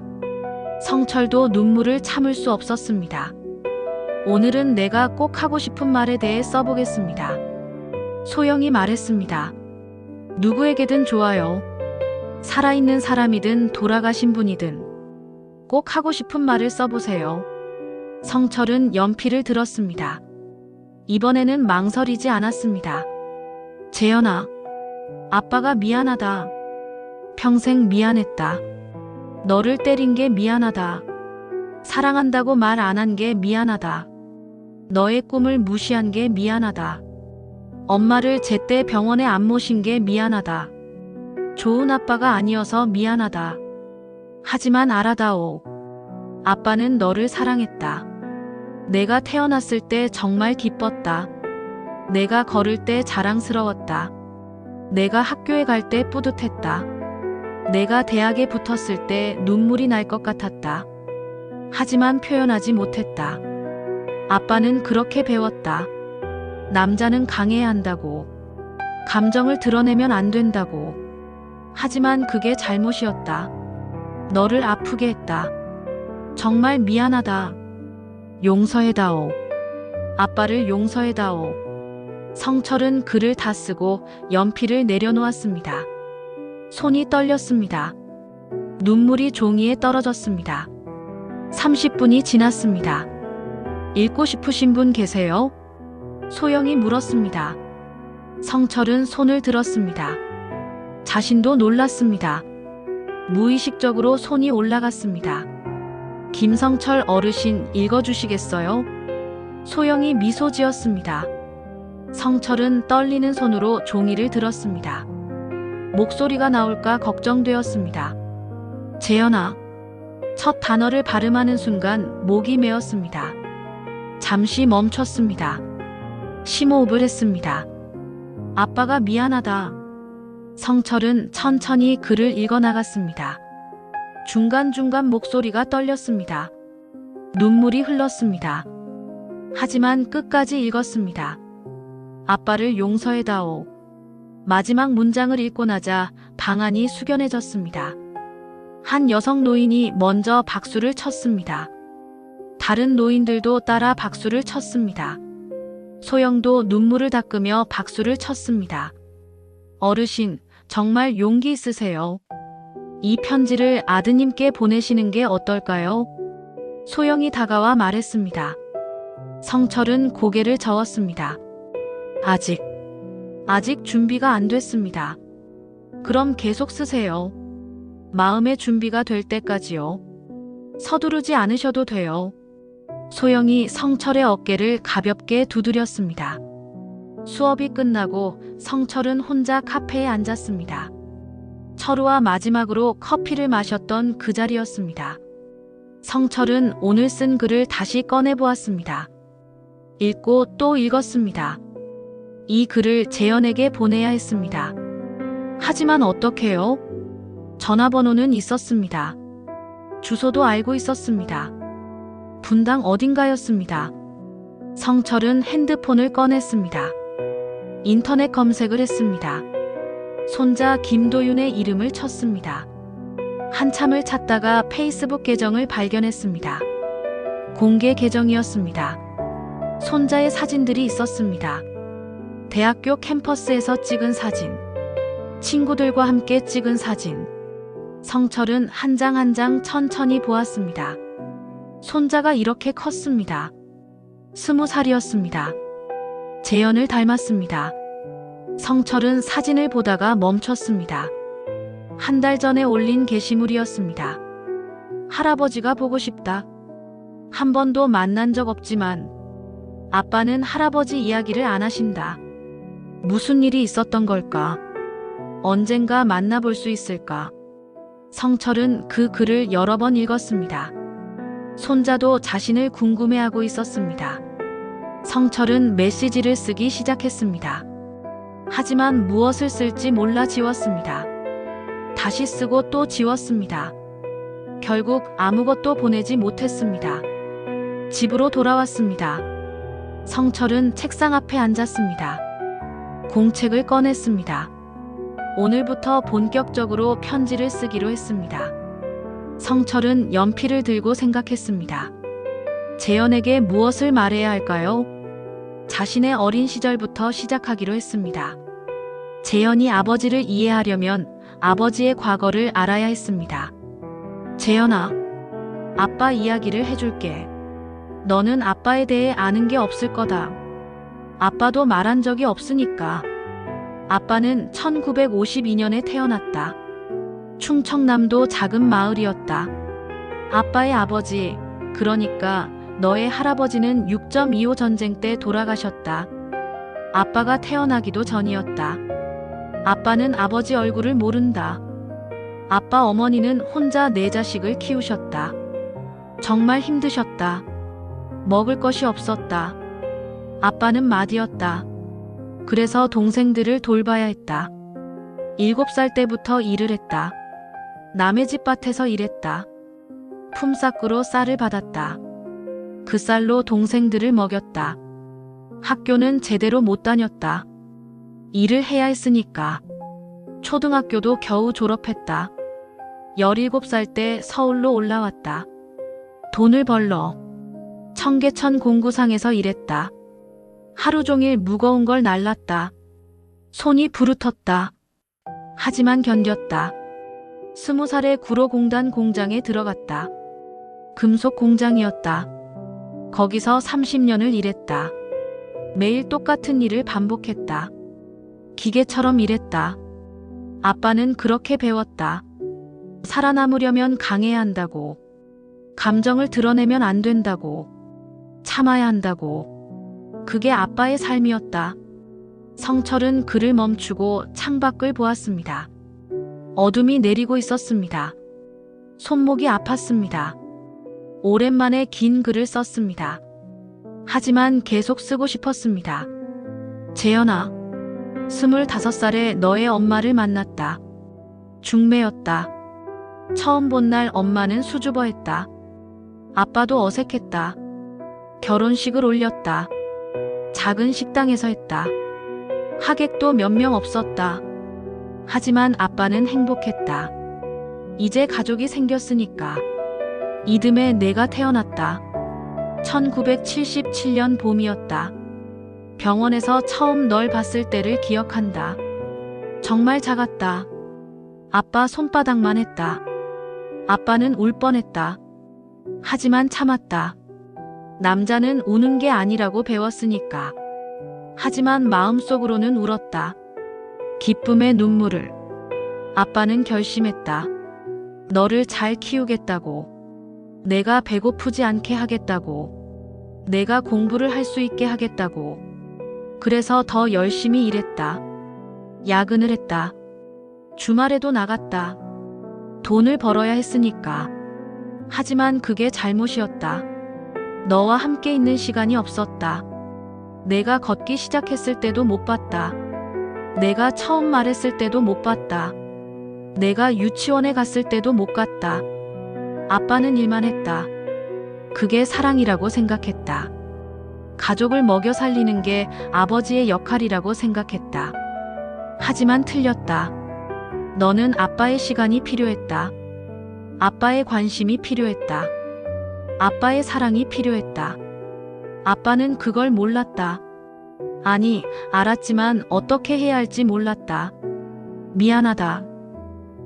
성철도 눈물을 참을 수 없었습니다. 오늘은 내가 꼭 하고 싶은 말에 대해 써보겠습니다. 소영이 말했습니다. 누구에게든 좋아요. 살아있는 사람이든 돌아가신 분이든 꼭 하고 싶은 말을 써보세요. 성철은 연필을 들었습니다. 이번에는 망설이지 않았습니다. 재현아, 아빠가 미안하다. 평생 미안했다. 너를 때린 게 미안하다. 사랑한다고 말 안 한 게 미안하다. 너의 꿈을 무시한 게 미안하다. 엄마를 제때 병원에 안 모신 게 미안하다. 좋은 아빠가 아니어서 미안하다. 하지만 알아다오. 아빠는 너를 사랑했다. 내가 태어났을 때 정말 기뻤다. 내가 걸을 때 자랑스러웠다. 내가 학교에 갈 때 뿌듯했다. 내가 대학에 붙었을 때 눈물이 날 것 같았다. 하지만 표현하지 못했다. 아빠는 그렇게 배웠다. 남자는 강해야 한다고. 감정을 드러내면 안 된다고. 하지만 그게 잘못이었다. 너를 아프게 했다. 정말 미안하다. 용서해다오. 아빠를 용서해다오. 성철은 글을 다 쓰고 연필을 내려놓았습니다. 손이 떨렸습니다. 눈물이 종이에 떨어졌습니다. 30분이 지났습니다. 읽고 싶으신 분 계세요? 소영이 물었습니다. 성철은 손을 들었습니다. 자신도 놀랐습니다. 무의식적으로 손이 올라갔습니다. 김성철 어르신 읽어주시겠어요? 소영이 미소 지었습니다. 성철은 떨리는 손으로 종이를 들었습니다. 목소리가 나올까 걱정되었습니다. 재현아. 첫 단어를 발음하는 순간 목이 메었습니다. 잠시 멈췄습니다. 심호흡을 했습니다. 아빠가 미안하다. 성철은 천천히 글을 읽어나갔습니다. 중간중간 목소리가 떨렸습니다. 눈물이 흘렀습니다. 하지만 끝까지 읽었습니다. 아빠를 용서해다오. 마지막 문장을 읽고 나자 방 안이 숙연해졌습니다. 한 여성 노인이 먼저 박수를 쳤습니다. 다른 노인들도 따라 박수를 쳤습니다. 소영도 눈물을 닦으며 박수를 쳤습니다. 어르신, 정말 용기 있으세요. 이 편지를 아드님께 보내시는 게 어떨까요? 소영이 다가와 말했습니다. 성철은 고개를 저었습니다. 아직 준비가 안 됐습니다. 그럼 계속 쓰세요. 마음의 준비가 될 때까지요. 서두르지 않으셔도 돼요. 소영이 성철의 어깨를 가볍게 두드렸습니다. 수업이 끝나고 성철은 혼자 카페에 앉았습니다. 철우와 마지막으로 커피를 마셨던 그 자리였습니다. 성철은 오늘 쓴 글을 다시 꺼내보았습니다. 읽고 또 읽었습니다. 이 글을 재현에게 보내야 했습니다. 하지만 어떡해요? 전화번호는 있었습니다. 주소도 알고 있었습니다. 분당 어딘가였습니다. 성철은 핸드폰을 꺼냈습니다. 인터넷 검색을 했습니다. 손자 김도윤의 이름을 쳤습니다. 한참을 찾다가 페이스북 계정을 발견했습니다. 공개 계정이었습니다. 손자의 사진들이 있었습니다. 대학교 캠퍼스에서 찍은 사진, 친구들과 함께 찍은 사진. 성철은 한 장 한 장 천천히 보았습니다. 손자가 이렇게 컸습니다. 20살이었습니다. 재현을 닮았습니다. 성철은 사진을 보다가 멈췄습니다. 한 달 전에 올린 게시물이었습니다. 할아버지가 보고 싶다. 한 번도 만난 적 없지만 아빠는 할아버지 이야기를 안 하신다. 무슨 일이 있었던 걸까? 언젠가 만나볼 수 있을까? 성철은 그 글을 여러 번 읽었습니다. 손자도 자신을 궁금해하고 있었습니다. 성철은 메시지를 쓰기 시작했습니다. 하지만 무엇을 쓸지 몰라 지웠습니다. 다시 쓰고 또 지웠습니다. 결국 아무것도 보내지 못했습니다. 집으로 돌아왔습니다. 성철은 책상 앞에 앉았습니다. 공책을 꺼냈습니다. 오늘부터 본격적으로 편지를 쓰기로 했습니다. 성철은 연필을 들고 생각했습니다. 재현에게 무엇을 말해야 할까요? 자신의 어린 시절부터 시작하기로 했습니다. 재현이 아버지를 이해하려면 아버지의 과거를 알아야 했습니다. 재현아, 아빠 이야기를 해줄게. 너는 아빠에 대해 아는 게 없을 거다. 아빠도 말한 적이 없으니까. 아빠는 1952년에 태어났다. 충청남도 작은 마을이었다. 아빠의 아버지, 그러니까 너의 할아버지는 6.25 전쟁 때 돌아가셨다. 아빠가 태어나기도 전이었다. 아빠는 아버지 얼굴을 모른다. 아빠 어머니는 혼자 네 자식을 키우셨다. 정말 힘드셨다. 먹을 것이 없었다. 아빠는 마디였다. 그래서 동생들을 돌봐야 했다. 7살 때부터 일을 했다. 남의 집 밭에서 일했다. 품삯으로 쌀을 받았다. 그 쌀로 동생들을 먹였다. 학교는 제대로 못 다녔다. 일을 해야 했으니까. 초등학교도 겨우 졸업했다. 17살 때 서울로 올라왔다. 돈을 벌러 청계천 공구상에서 일했다. 하루 종일 무거운 걸 날랐다. 손이 부르텄다. 하지만 견뎠다. 20살에 구로공단 공장에 들어갔다. 금속 공장이었다. 거기서 30년을 일했다. 매일 똑같은 일을 반복했다. 기계처럼 일했다. 아빠는 그렇게 배웠다. 살아남으려면 강해야 한다고. 감정을 드러내면 안 된다고. 참아야 한다고. 그게 아빠의 삶이었다. 성철은 글을 멈추고 창밖을 보았습니다. 어둠이 내리고 있었습니다. 손목이 아팠습니다. 오랜만에 긴 글을 썼습니다. 하지만 계속 쓰고 싶었습니다. 재현아, 25살에 너의 엄마를 만났다. 중매였다. 처음 본 날 엄마는 수줍어했다. 아빠도 어색했다. 결혼식을 올렸다. 작은 식당에서 했다. 하객도 몇 명 없었다. 하지만 아빠는 행복했다. 이제 가족이 생겼으니까. 이듬해 내가 태어났다. 1977년 봄이었다. 병원에서 처음 널 봤을 때를 기억한다. 정말 작았다. 아빠 손바닥만 했다. 아빠는 울 뻔했다. 하지만 참았다. 남자는 우는 게 아니라고 배웠으니까. 하지만 마음속으로는 울었다. 기쁨의 눈물을. 아빠는 결심했다. 너를 잘 키우겠다고. 내가 배고프지 않게 하겠다고. 내가 공부를 할 수 있게 하겠다고. 그래서 더 열심히 일했다. 야근을 했다. 주말에도 나갔다. 돈을 벌어야 했으니까. 하지만 그게 잘못이었다. 너와 함께 있는 시간이 없었다. 내가 걷기 시작했을 때도 못 봤다. 내가 처음 말했을 때도 못 봤다. 내가 유치원에 갔을 때도 못 갔다. 아빠는 일만 했다. 그게 사랑이라고 생각했다. 가족을 먹여 살리는 게 아버지의 역할이라고 생각했다. 하지만 틀렸다. 너는 아빠의 시간이 필요했다. 아빠의 관심이 필요했다. 아빠의 사랑이 필요했다. 아빠는 그걸 몰랐다. 아니, 알았지만 어떻게 해야 할지 몰랐다. 미안하다.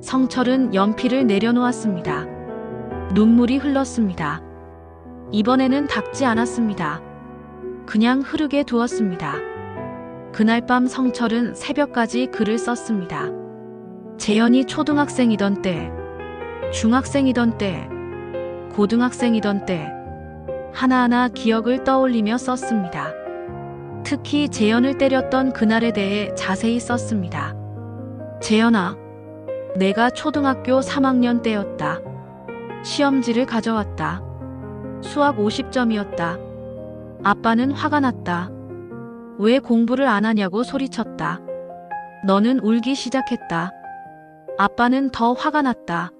성철은 연필을 내려놓았습니다. 눈물이 흘렀습니다. 이번에는 닦지 않았습니다. 그냥 흐르게 두었습니다. 그날 밤 성철은 새벽까지 글을 썼습니다. 재현이 초등학생이던 때, 중학생이던 때, 고등학생이던 때, 하나하나 기억을 떠올리며 썼습니다. 특히 재현을 때렸던 그날에 대해 자세히 썼습니다. 재현아, 내가 초등학교 3학년 때였다. 시험지를 가져왔다. 수학 50점이었다. 아빠는 화가 났다. 왜 공부를 안 하냐고 소리쳤다. 너는 울기 시작했다. 아빠는 더 화가 났다.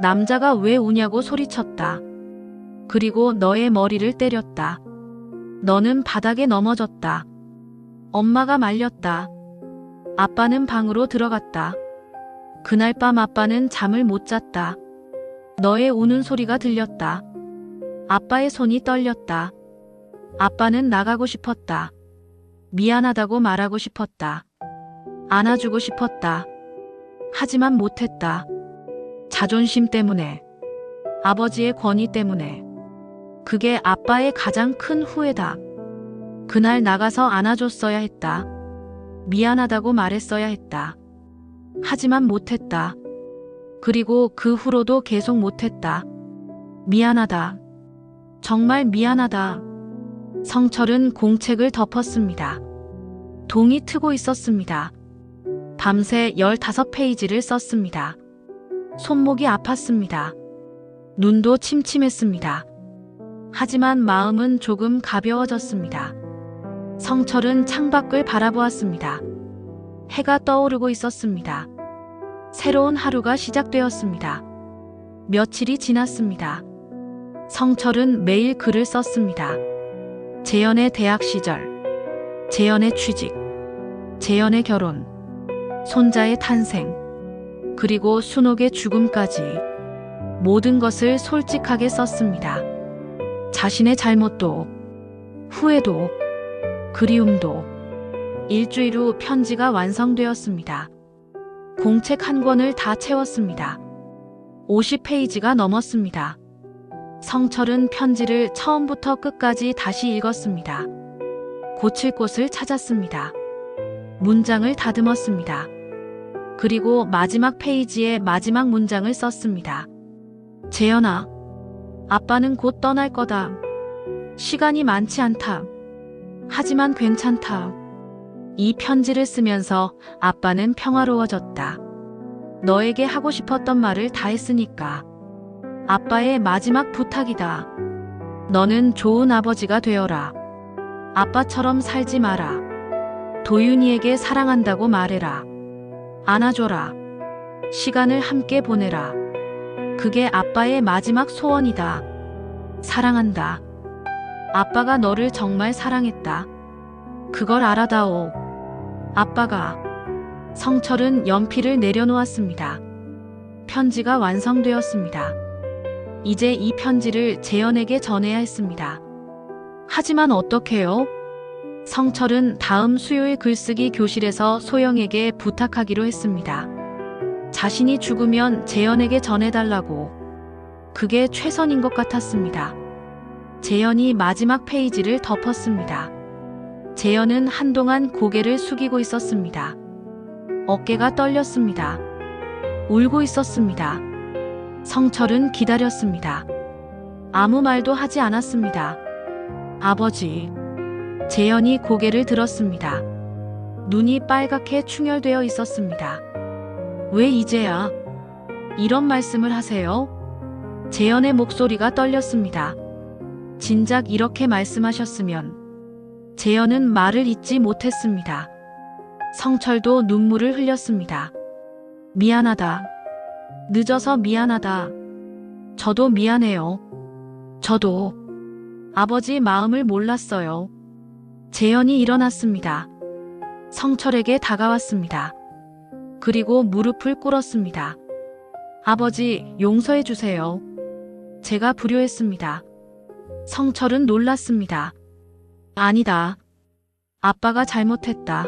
남자가 왜 우냐고 소리쳤다. 그리고 너의 머리를 때렸다. 너는 바닥에 넘어졌다. 엄마가 말렸다. 아빠는 방으로 들어갔다. 그날 밤 아빠는 잠을 못 잤다. 너의 우는 소리가 들렸다. 아빠의 손이 떨렸다. 아빠는 나가고 싶었다. 미안하다고 말하고 싶었다. 안아주고 싶었다. 하지만 못했다. 자존심 때문에, 아버지의 권위 때문에. 그게 아빠의 가장 큰 후회다. 그날 나가서 안아줬어야 했다. 미안하다고 말했어야 했다. 하지만 못했다. 그리고 그 후로도 계속 못했다. 미안하다. 정말 미안하다. 성철은 공책을 덮었습니다. 동이 트고 있었습니다. 밤새 15페이지를 썼습니다. 손목이 아팠습니다. 눈도 침침했습니다. 하지만 마음은 조금 가벼워졌습니다. 성철은 창밖을 바라보았습니다. 해가 떠오르고 있었습니다. 새로운 하루가 시작되었습니다. 며칠이 지났습니다. 성철은 매일 글을 썼습니다. 재현의 대학 시절, 재현의 취직, 재현의 결혼, 손자의 탄생, 그리고 순옥의 죽음까지 모든 것을 솔직하게 썼습니다. 자신의 잘못도, 후회도, 그리움도. 일주일 후 편지가 완성되었습니다. 공책 한 권을 다 채웠습니다. 50페이지가 넘었습니다. 성철은 편지를 처음부터 끝까지 다시 읽었습니다. 고칠 곳을 찾았습니다. 문장을 다듬었습니다. 그리고 마지막 페이지에 마지막 문장을 썼습니다. 재현아, 아빠는 곧 떠날 거다. 시간이 많지 않다. 하지만 괜찮다. 이 편지를 쓰면서 아빠는 평화로워졌다. 너에게 하고 싶었던 말을 다 했으니까. 아빠의 마지막 부탁이다. 너는 좋은 아버지가 되어라. 아빠처럼 살지 마라. 도윤이에게 사랑한다고 말해라. 안아줘라. 시간을 함께 보내라. 그게 아빠의 마지막 소원이다. 사랑한다. 아빠가 너를 정말 사랑했다. 그걸 알아다오. 아빠가. 성철은 연필을 내려놓았습니다. 편지가 완성되었습니다. 이제 이 편지를 재현에게 전해야 했습니다. 하지만 어떡해요? 성철은 다음 수요일 글쓰기 교실에서 소영에게 부탁하기로 했습니다. 자신이 죽으면 재현에게 전해달라고. 그게 최선인 것 같았습니다. 재현이 마지막 페이지를 덮었습니다. 재현은 한동안 고개를 숙이고 있었습니다. 어깨가 떨렸습니다. 울고 있었습니다. 성철은 기다렸습니다. 아무 말도 하지 않았습니다. 아버지. 재현이 고개를 들었습니다. 눈이 빨갛게 충혈되어 있었습니다. 왜 이제야 이런 말씀을 하세요? 재현의 목소리가 떨렸습니다. 진작 이렇게 말씀하셨으면. 재현은 말을 잇지 못했습니다. 성철도 눈물을 흘렸습니다. 미안하다. 늦어서 미안하다. 저도 미안해요. 저도 아버지 마음을 몰랐어요. 재현이 일어났습니다. 성철에게 다가왔습니다. 그리고 무릎을 꿇었습니다. 아버지, 용서해 주세요. 제가 불효했습니다. 성철은 놀랐습니다. 아니다. 아빠가 잘못했다.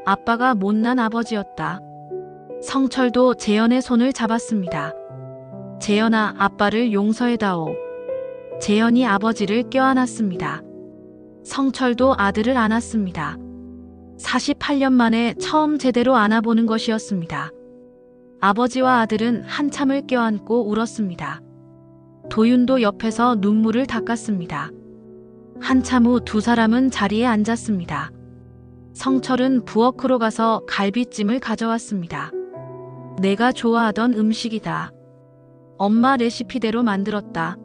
아빠가 못난 아버지였다. 성철도 재현의 손을 잡았습니다. 재현아, 아빠를 용서해다오. 재현이 아버지를 껴안았습니다. 성철도 아들을 안았습니다. 48년 만에 처음 제대로 안아보는 것이었습니다. 아버지와 아들은 한참을 껴안고 울었습니다. 도윤도 옆에서 눈물을 닦았습니다. 한참 후 두 사람은 자리에 앉았습니다. 성철은 부엌으로 가서 갈비찜을 가져왔습니다. 내가 좋아하던 음식이다. 엄마 레시피대로 만들었다.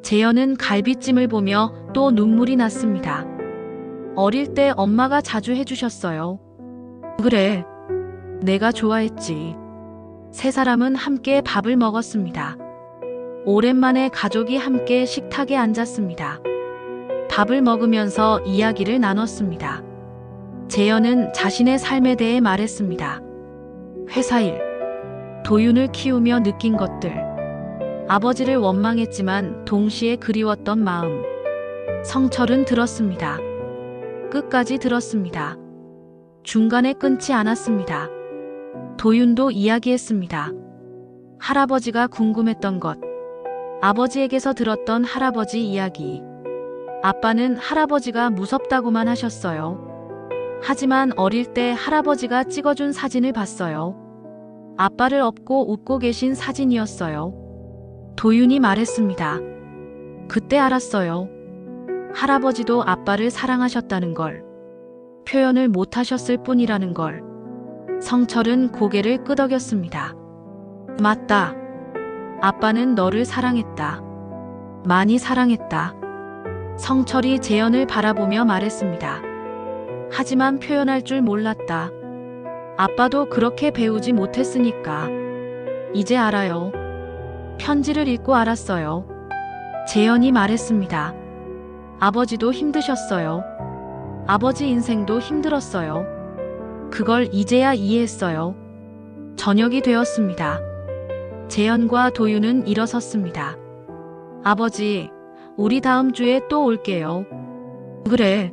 재현은 갈비찜을 보며 또 눈물이 났습니다. 어릴 때 엄마가 자주 해주셨어요. 그래, 내가 좋아했지. 세 사람은 함께 밥을 먹었습니다. 오랜만에 가족이 함께 식탁에 앉았습니다. 밥을 먹으면서 이야기를 나눴습니다. 재현은 자신의 삶에 대해 말했습니다. 회사 일, 도윤을 키우며 느낀 것들, 아버지를 원망했지만 동시에 그리웠던 마음. 성철은 들었습니다. 끝까지 들었습니다. 중간에 끊지 않았습니다. 도윤도 이야기했습니다. 할아버지가 궁금했던 것, 아버지에게서 들었던 할아버지 이야기. 아빠는 할아버지가 무섭다고만 하셨어요. 하지만 어릴 때 할아버지가 찍어준 사진을 봤어요. 아빠를 업고 웃고 계신 사진이었어요. 도윤이 말했습니다. 그때 알았어요. 할아버지도 아빠를 사랑하셨다는 걸. 표현을 못하셨을 뿐이라는 걸. 성철은 고개를 끄덕였습니다. 맞다. 아빠는 너를 사랑했다. 많이 사랑했다. 성철이 재현을 바라보며 말했습니다. 하지만 표현할 줄 몰랐다. 아빠도 그렇게 배우지 못했으니까. 이제 알아요. 편지를 읽고 알았어요. 재현이 말했습니다. 아버지도 힘드셨어요. 아버지 인생도 힘들었어요. 그걸 이제야 이해했어요. 저녁이 되었습니다. 재현과 도윤은 일어섰습니다. 아버지, 우리 다음 주에 또 올게요. 그래.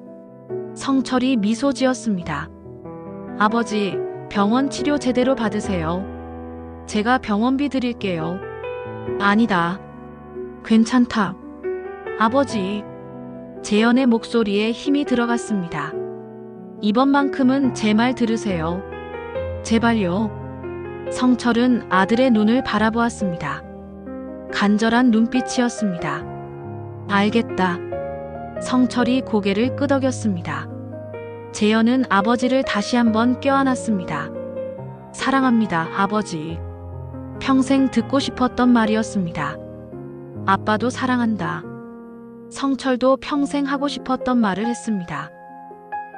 성철이 미소 지었습니다. 아버지, 병원 치료 제대로 받으세요. 제가 병원비 드릴게요. 아니다. 괜찮다. 아버지. 재현의 목소리에 힘이 들어갔습니다. 이번만큼은 제 말 들으세요. 제발요. 성철은 아들의 눈을 바라보았습니다. 간절한 눈빛이었습니다. 알겠다. 성철이 고개를 끄덕였습니다. 재현은 아버지를 다시 한번 껴안았습니다. 사랑합니다, 아버지. 평생 듣고 싶었던 말이었습니다. 아빠도 사랑한다. 성철도 평생 하고 싶었던 말을 했습니다.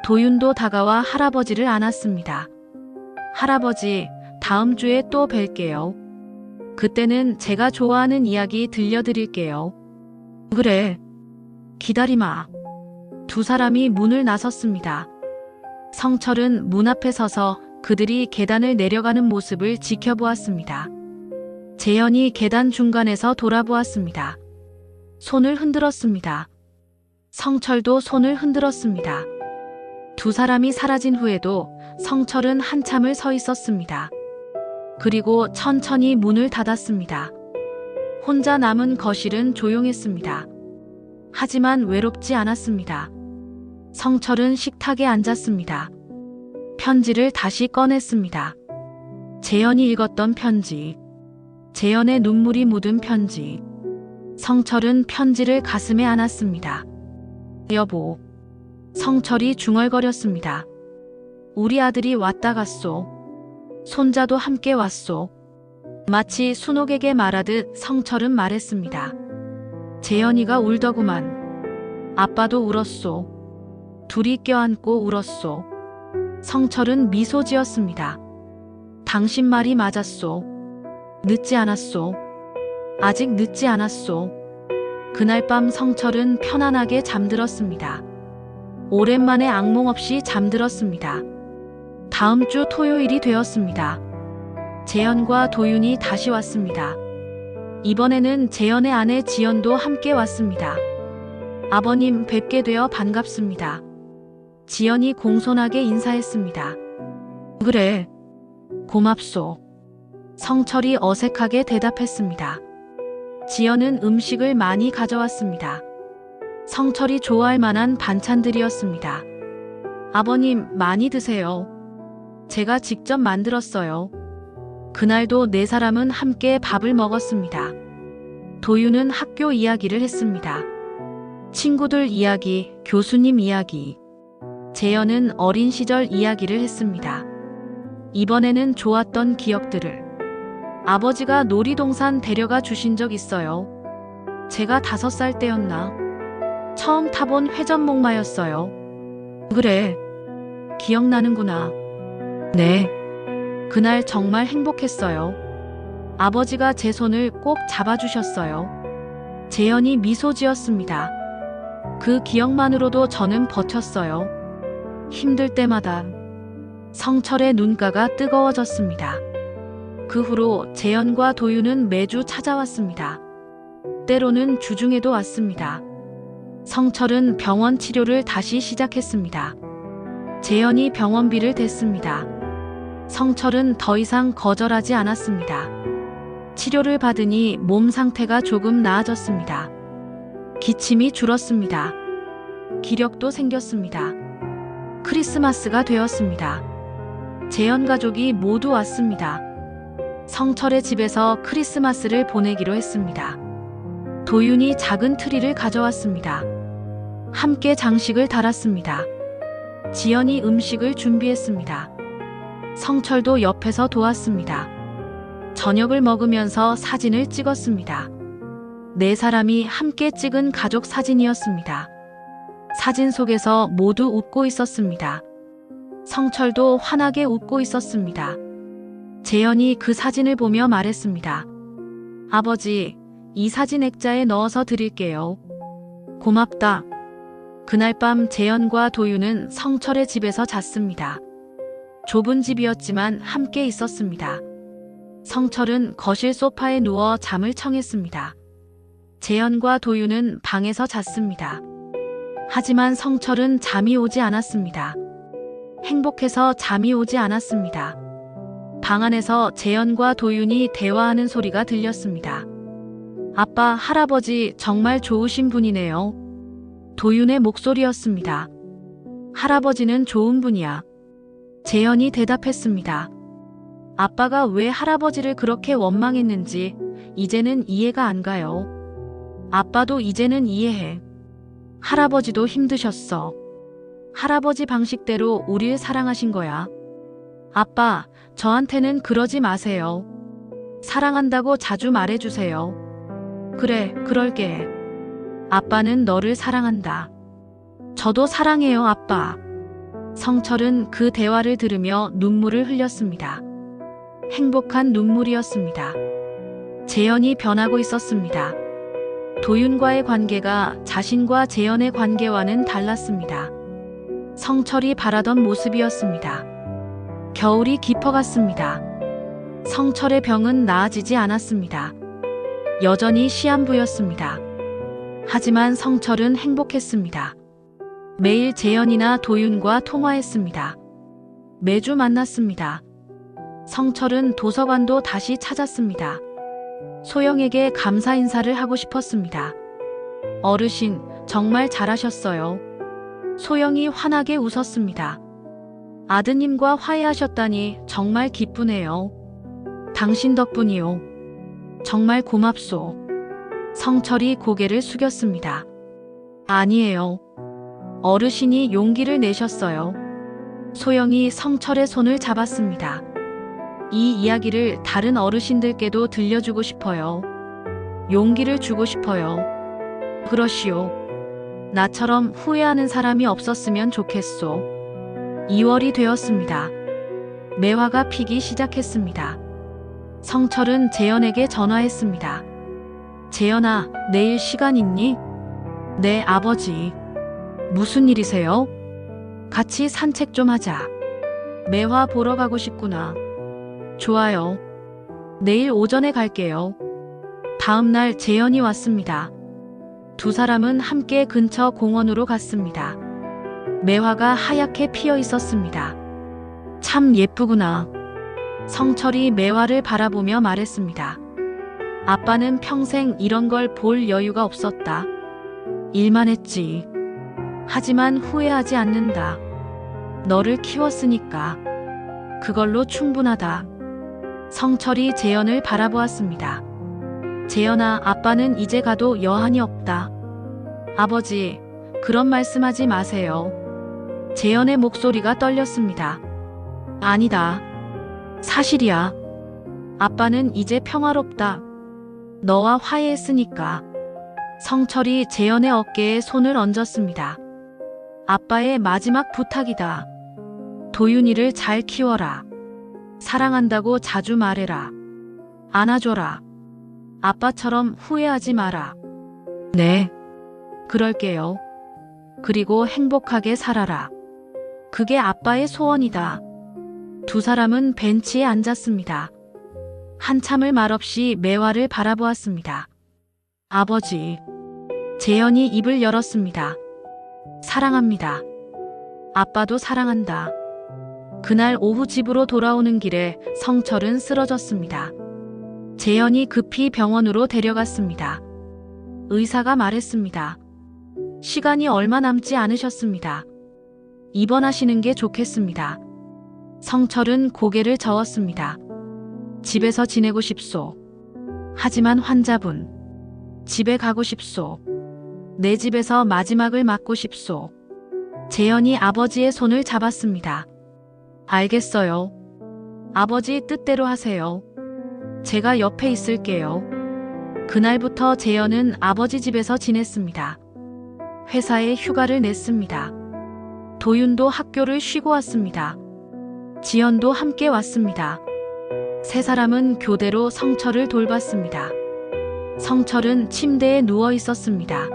도윤도 다가와 할아버지를 안았습니다. 할아버지, 다음 주에 또 뵐게요. 그때는 제가 좋아하는 이야기 들려드릴게요. 그래. 기다리마. 두 사람이 문을 나섰습니다. 성철은 문 앞에 서서 그들이 계단을 내려가는 모습을 지켜보았습니다. 재현이 계단 중간에서 돌아보았습니다. 손을 흔들었습니다. 성철도 손을 흔들었습니다. 두 사람이 사라진 후에도 성철은 한참을 서 있었습니다. 그리고 천천히 문을 닫았습니다. 혼자 남은 거실은 조용했습니다. 하지만 외롭지 않았습니다. 성철은 식탁에 앉았습니다. 편지를 다시 꺼냈습니다. 재현이 읽었던 편지. 재현의 눈물이 묻은 편지. 성철은 편지를 가슴에 안았습니다. 여보. 성철이 중얼거렸습니다. 우리 아들이 왔다 갔소. 손자도 함께 왔소. 마치 순옥에게 말하듯 성철은 말했습니다. 재현이가 울더구만. 아빠도 울었소. 둘이 껴안고 울었소. 성철은 미소 지었습니다. 당신 말이 맞았소. 늦지 않았소. 아직 늦지 않았소. 그날 밤 성철은 편안하게 잠들었습니다. 오랜만에 악몽 없이 잠들었습니다. 다음 주 토요일이 되었습니다. 재현과 도윤이 다시 왔습니다. 이번에는 재현의 아내 지연도 함께 왔습니다. 아버님 뵙게 되어 반갑습니다. 지연이 공손하게 인사했습니다. 그래. 고맙소. 성철이 어색하게 대답했습니다. 지연은 음식을 많이 가져왔습니다. 성철이 좋아할 만한 반찬들이었습니다. 아버님 많이 드세요. 제가 직접 만들었어요. 그날도 네 사람은 함께 밥을 먹었습니다. 도윤은 학교 이야기를 했습니다. 친구들 이야기, 교수님 이야기. 재현은 어린 시절 이야기를 했습니다. 이번에는 좋았던 기억들을. 아버지가 놀이동산 데려가 주신 적 있어요. 제가 5살 때였나? 처음 타본 회전목마였어요. 그래. 기억나는구나. 네. 그날 정말 행복했어요. 아버지가 제 손을 꼭 잡아주셨어요. 재현이 미소 지었습니다. 그 기억만으로도 저는 버텼어요. 힘들 때마다. 성철의 눈가가 뜨거워졌습니다. 그 후로 재현과 도윤은 매주 찾아왔습니다. 때로는 주중에도 왔습니다. 성철은 병원 치료를 다시 시작했습니다. 재현이 병원비를 댔습니다. 성철은 더 이상 거절하지 않았습니다. 치료를 받으니 몸 상태가 조금 나아졌습니다. 기침이 줄었습니다. 기력도 생겼습니다. 크리스마스가 되었습니다. 재현 가족이 모두 왔습니다. 성철의 집에서 크리스마스를 보내기로 했습니다. 도윤이 작은 트리를 가져왔습니다. 함께 장식을 달았습니다. 지연이 음식을 준비했습니다. 성철도 옆에서 도왔습니다. 저녁을 먹으면서 사진을 찍었습니다. 네 사람이 함께 찍은 가족 사진이었습니다. 사진 속에서 모두 웃고 있었습니다. 성철도 환하게 웃고 있었습니다. 재현이 그 사진을 보며 말했습니다. 아버지, 이 사진 액자에 넣어서 드릴게요. 고맙다. 그날 밤 재현과 도윤은 성철의 집에서 잤습니다. 좁은 집이었지만 함께 있었습니다. 성철은 거실 소파에 누워 잠을 청했습니다. 재현과 도윤은 방에서 잤습니다. 하지만 성철은 잠이 오지 않았습니다. 행복해서 잠이 오지 않았습니다. 방 안에서 재현과 도윤이 대화하는 소리가 들렸습니다. 아빠, 할아버지 정말 좋으신 분이네요. 도윤의 목소리였습니다. 할아버지는 좋은 분이야. 재현이 대답했습니다. 아빠가 왜 할아버지를 그렇게 원망했는지 이제는 이해가 안 가요. 아빠도 이제는 이해해. 할아버지도 힘드셨어. 할아버지 방식대로 우릴 사랑하신 거야. 아빠, 저한테는 그러지 마세요. 사랑한다고 자주 말해주세요. 그래, 그럴게. 아빠는 너를 사랑한다. 저도 사랑해요, 아빠. 성철은 그 대화를 들으며 눈물을 흘렸습니다. 행복한 눈물이었습니다. 재현이 변하고 있었습니다. 도윤과의 관계가 자신과 재현의 관계와는 달랐습니다. 성철이 바라던 모습이었습니다. 겨울이 깊어갔습니다. 성철의 병은 나아지지 않았습니다. 여전히 시한부였습니다. 하지만 성철은 행복했습니다. 매일 재현이나 도윤과 통화했습니다. 매주 만났습니다. 성철은 도서관도 다시 찾았습니다. 소영에게 감사 인사를 하고 싶었습니다. 어르신, 정말 잘하셨어요. 소영이 환하게 웃었습니다. 아드님과 화해하셨다니 정말 기쁘네요. 당신 덕분이요. 정말 고맙소. 성철이 고개를 숙였습니다. 아니에요. 어르신이 용기를 내셨어요. 소영이 성철의 손을 잡았습니다. 이 이야기를 다른 어르신들께도 들려주고 싶어요. 용기를 주고 싶어요. 그러시오. 나처럼 후회하는 사람이 없었으면 좋겠소. 2월이 되었습니다. 매화가 피기 시작했습니다. 성철은 재현에게 전화했습니다. 재현아, 내일 시간 있니? 네, 아버지. 무슨 일이세요? 같이 산책 좀 하자. 매화 보러 가고 싶구나. 좋아요. 내일 오전에 갈게요. 다음 날 재현이 왔습니다. 두 사람은 함께 근처 공원으로 갔습니다. 매화가 하얗게 피어 있었습니다. 참 예쁘구나. 성철이 매화를 바라보며 말했습니다. 아빠는 평생 이런 걸 볼 여유가 없었다. 일만 했지. 하지만 후회하지 않는다. 너를 키웠으니까. 그걸로 충분하다. 성철이 재현을 바라보았습니다. 재현아, 아빠는 이제 가도 여한이 없다. 아버지, 그런 말씀하지 마세요. 재현의 목소리가 떨렸습니다. 아니다. 사실이야. 아빠는 이제 평화롭다. 너와 화해했으니까. 성철이 재현의 어깨에 손을 얹었습니다. 아빠의 마지막 부탁이다. 도윤이를 잘 키워라. 사랑한다고 자주 말해라. 안아줘라. 아빠처럼 후회하지 마라. 네. 그럴게요. 그리고 행복하게 살아라. 그게 아빠의 소원이다. 두 사람은 벤치에 앉았습니다. 한참을 말없이 매화를 바라보았습니다. 아버지. 재현이 입을 열었습니다. 사랑합니다. 아빠도 사랑한다. 그날 오후 집으로 돌아오는 길에 성철은 쓰러졌습니다. 재현이 급히 병원으로 데려갔습니다. 의사가 말했습니다. 시간이 얼마 남지 않으셨습니다. 입원하시는 게 좋겠습니다. 성철은 고개를 저었습니다. 집에서 지내고 싶소. 하지만 환자분, 집에 가고 싶소. 내 집에서 마지막을 맞고 싶소. 재현이 아버지의 손을 잡았습니다. 알겠어요. 아버지 뜻대로 하세요. 제가 옆에 있을게요. 그날부터 재현은 아버지 집에서 지냈습니다. 회사에 휴가를 냈습니다. 도윤도 학교를 쉬고 왔습니다. 지연도 함께 왔습니다. 세 사람은 교대로 성철을 돌봤습니다. 성철은 침대에 누워 있었습니다.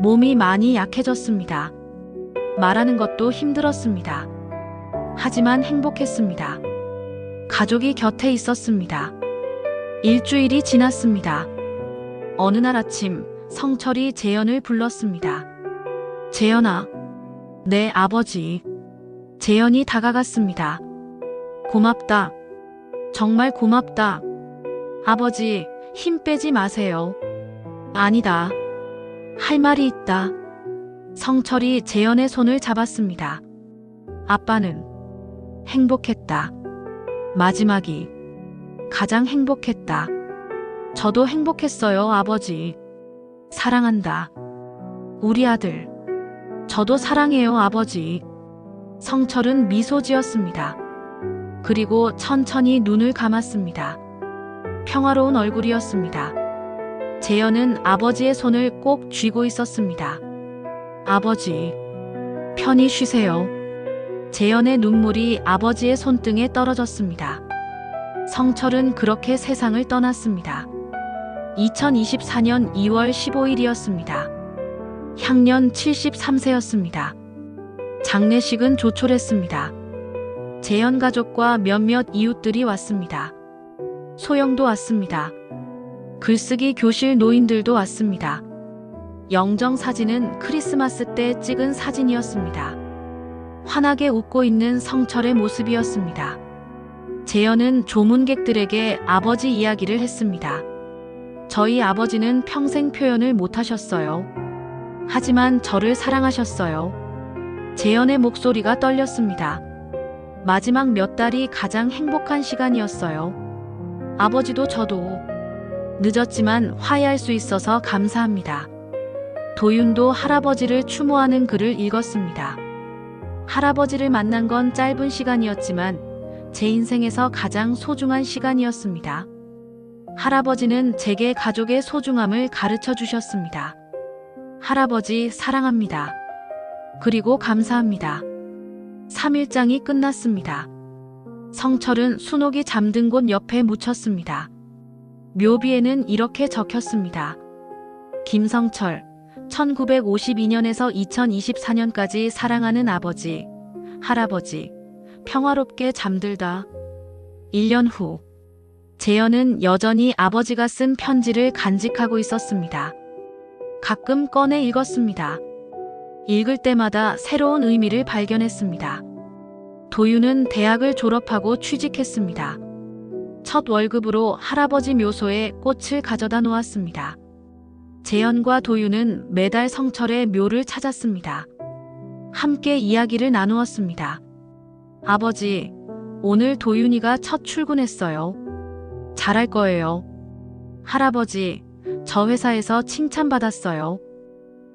몸이 많이 약해졌습니다. 말하는 것도 힘들었습니다. 하지만 행복했습니다. 가족이 곁에 있었습니다. 일주일이 지났습니다. 어느 날 아침 성철이 재현을 불렀습니다. 재현아. 네, 아버지. 재현이 다가갔습니다. 고맙다. 정말 고맙다. 아버지, 힘 빼지 마세요. 아니다. 할 말이 있다. 성철이 재현의 손을 잡았습니다. 아빠는 행복했다. 마지막이 가장 행복했다. 저도 행복했어요, 아버지. 사랑한다. 우리 아들. 저도 사랑해요, 아버지. 성철은 미소 지었습니다. 그리고 천천히 눈을 감았습니다. 평화로운 얼굴이었습니다. 재현은 아버지의 손을 꼭 쥐고 있었습니다. 아버지, 편히 쉬세요. 재현의 눈물이 아버지의 손등에 떨어졌습니다. 성철은 그렇게 세상을 떠났습니다. 2024년 2월 15일이었습니다. 향년 73세였습니다. 장례식은 조촐했습니다. 재현 가족과 몇몇 이웃들이 왔습니다. 소영도 왔습니다. 글쓰기 교실 노인들도 왔습니다. 영정 사진은 크리스마스 때 찍은 사진이었습니다. 환하게 웃고 있는 성철의 모습이었습니다. 재현은 조문객들에게 아버지 이야기를 했습니다. 저희 아버지는 평생 표현을 못하셨어요. 하지만 저를 사랑하셨어요. 재현의 목소리가 떨렸습니다. 마지막 몇 달이 가장 행복한 시간이었어요. 아버지도 저도 늦었지만 화해할 수 있어서 감사합니다. 도윤도 할아버지를 추모하는 글을 읽었습니다. 할아버지를 만난 건 짧은 시간이었지만 제 인생에서 가장 소중한 시간이었습니다. 할아버지는 제게 가족의 소중함을 가르쳐 주셨습니다. 할아버지 사랑합니다. 그리고 감사합니다. 3일장이 끝났습니다. 성철은 순옥이 잠든 곳 옆에 묻혔습니다. 묘비에는 이렇게 적혔습니다. 김성철, 1952년에서 2024년까지 사랑하는 아버지, 할아버지, 평화롭게 잠들다. 1년 후, 재현은 여전히 아버지가 쓴 편지를 간직하고 있었습니다. 가끔 꺼내 읽었습니다. 읽을 때마다 새로운 의미를 발견했습니다. 도윤은 대학을 졸업하고 취직했습니다. 첫 월급으로 할아버지 묘소에 꽃을 가져다 놓았습니다. 재현과 도윤은 매달 성철의 묘를 찾았습니다. 함께 이야기를 나누었습니다. 아버지, 오늘 도윤이가 첫 출근했어요. 잘할 거예요. 할아버지, 저 회사에서 칭찬받았어요.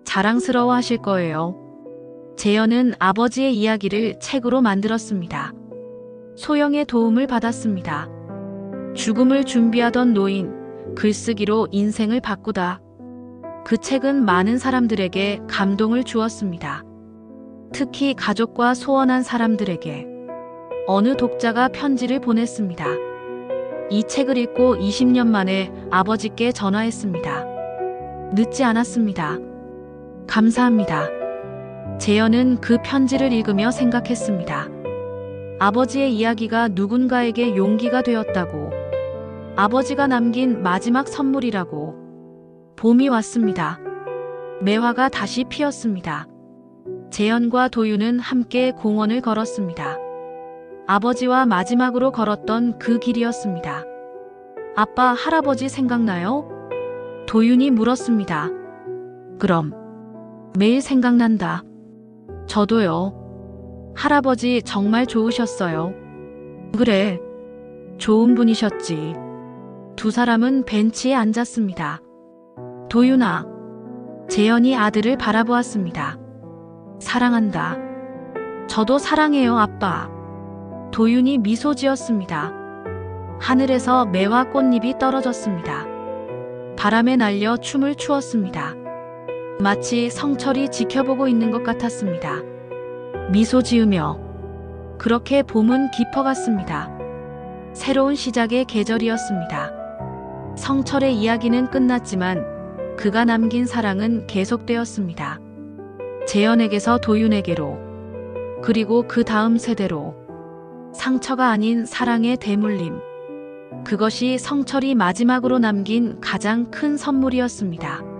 자랑스러워 하실 거예요. 재현은 아버지의 이야기를 책으로 만들었습니다. 소영의 도움을 받았습니다. 죽음을 준비하던 노인, 글쓰기로 인생을 바꾸다. 그 책은 많은 사람들에게 감동을 주었습니다. 특히 가족과 소원한 사람들에게. 어느 독자가 편지를 보냈습니다. 이 책을 읽고 20년 만에 아버지께 전화했습니다. 늦지 않았습니다. 감사합니다. 재현은 그 편지를 읽으며 생각했습니다. 아버지의 이야기가 누군가에게 용기가 되었다고. 아버지가 남긴 마지막 선물이라고. 봄이 왔습니다. 매화가 다시 피었습니다. 재현과 도윤은 함께 공원을 걸었습니다. 아버지와 마지막으로 걸었던 그 길이었습니다. 아빠, 할아버지 생각나요? 도윤이 물었습니다. 그럼. 매일 생각난다. 저도요. 할아버지 정말 좋으셨어요. 그래. 좋은 분이셨지. 두 사람은 벤치에 앉았습니다. 도윤아. 재현이 아들을 바라보았습니다. 사랑한다. 저도 사랑해요, 아빠. 도윤이 미소 지었습니다. 하늘에서 매화 꽃잎이 떨어졌습니다. 바람에 날려 춤을 추었습니다. 마치 성철이 지켜보고 있는 것 같았습니다. 미소 지으며. 그렇게 봄은 깊어갔습니다. 새로운 시작의 계절이었습니다. 성철의 이야기는 끝났지만 그가 남긴 사랑은 계속되었습니다. 재현에게서 도윤에게로, 그리고 그 다음 세대로. 상처가 아닌 사랑의 대물림. 그것이 성철이 마지막으로 남긴 가장 큰 선물이었습니다.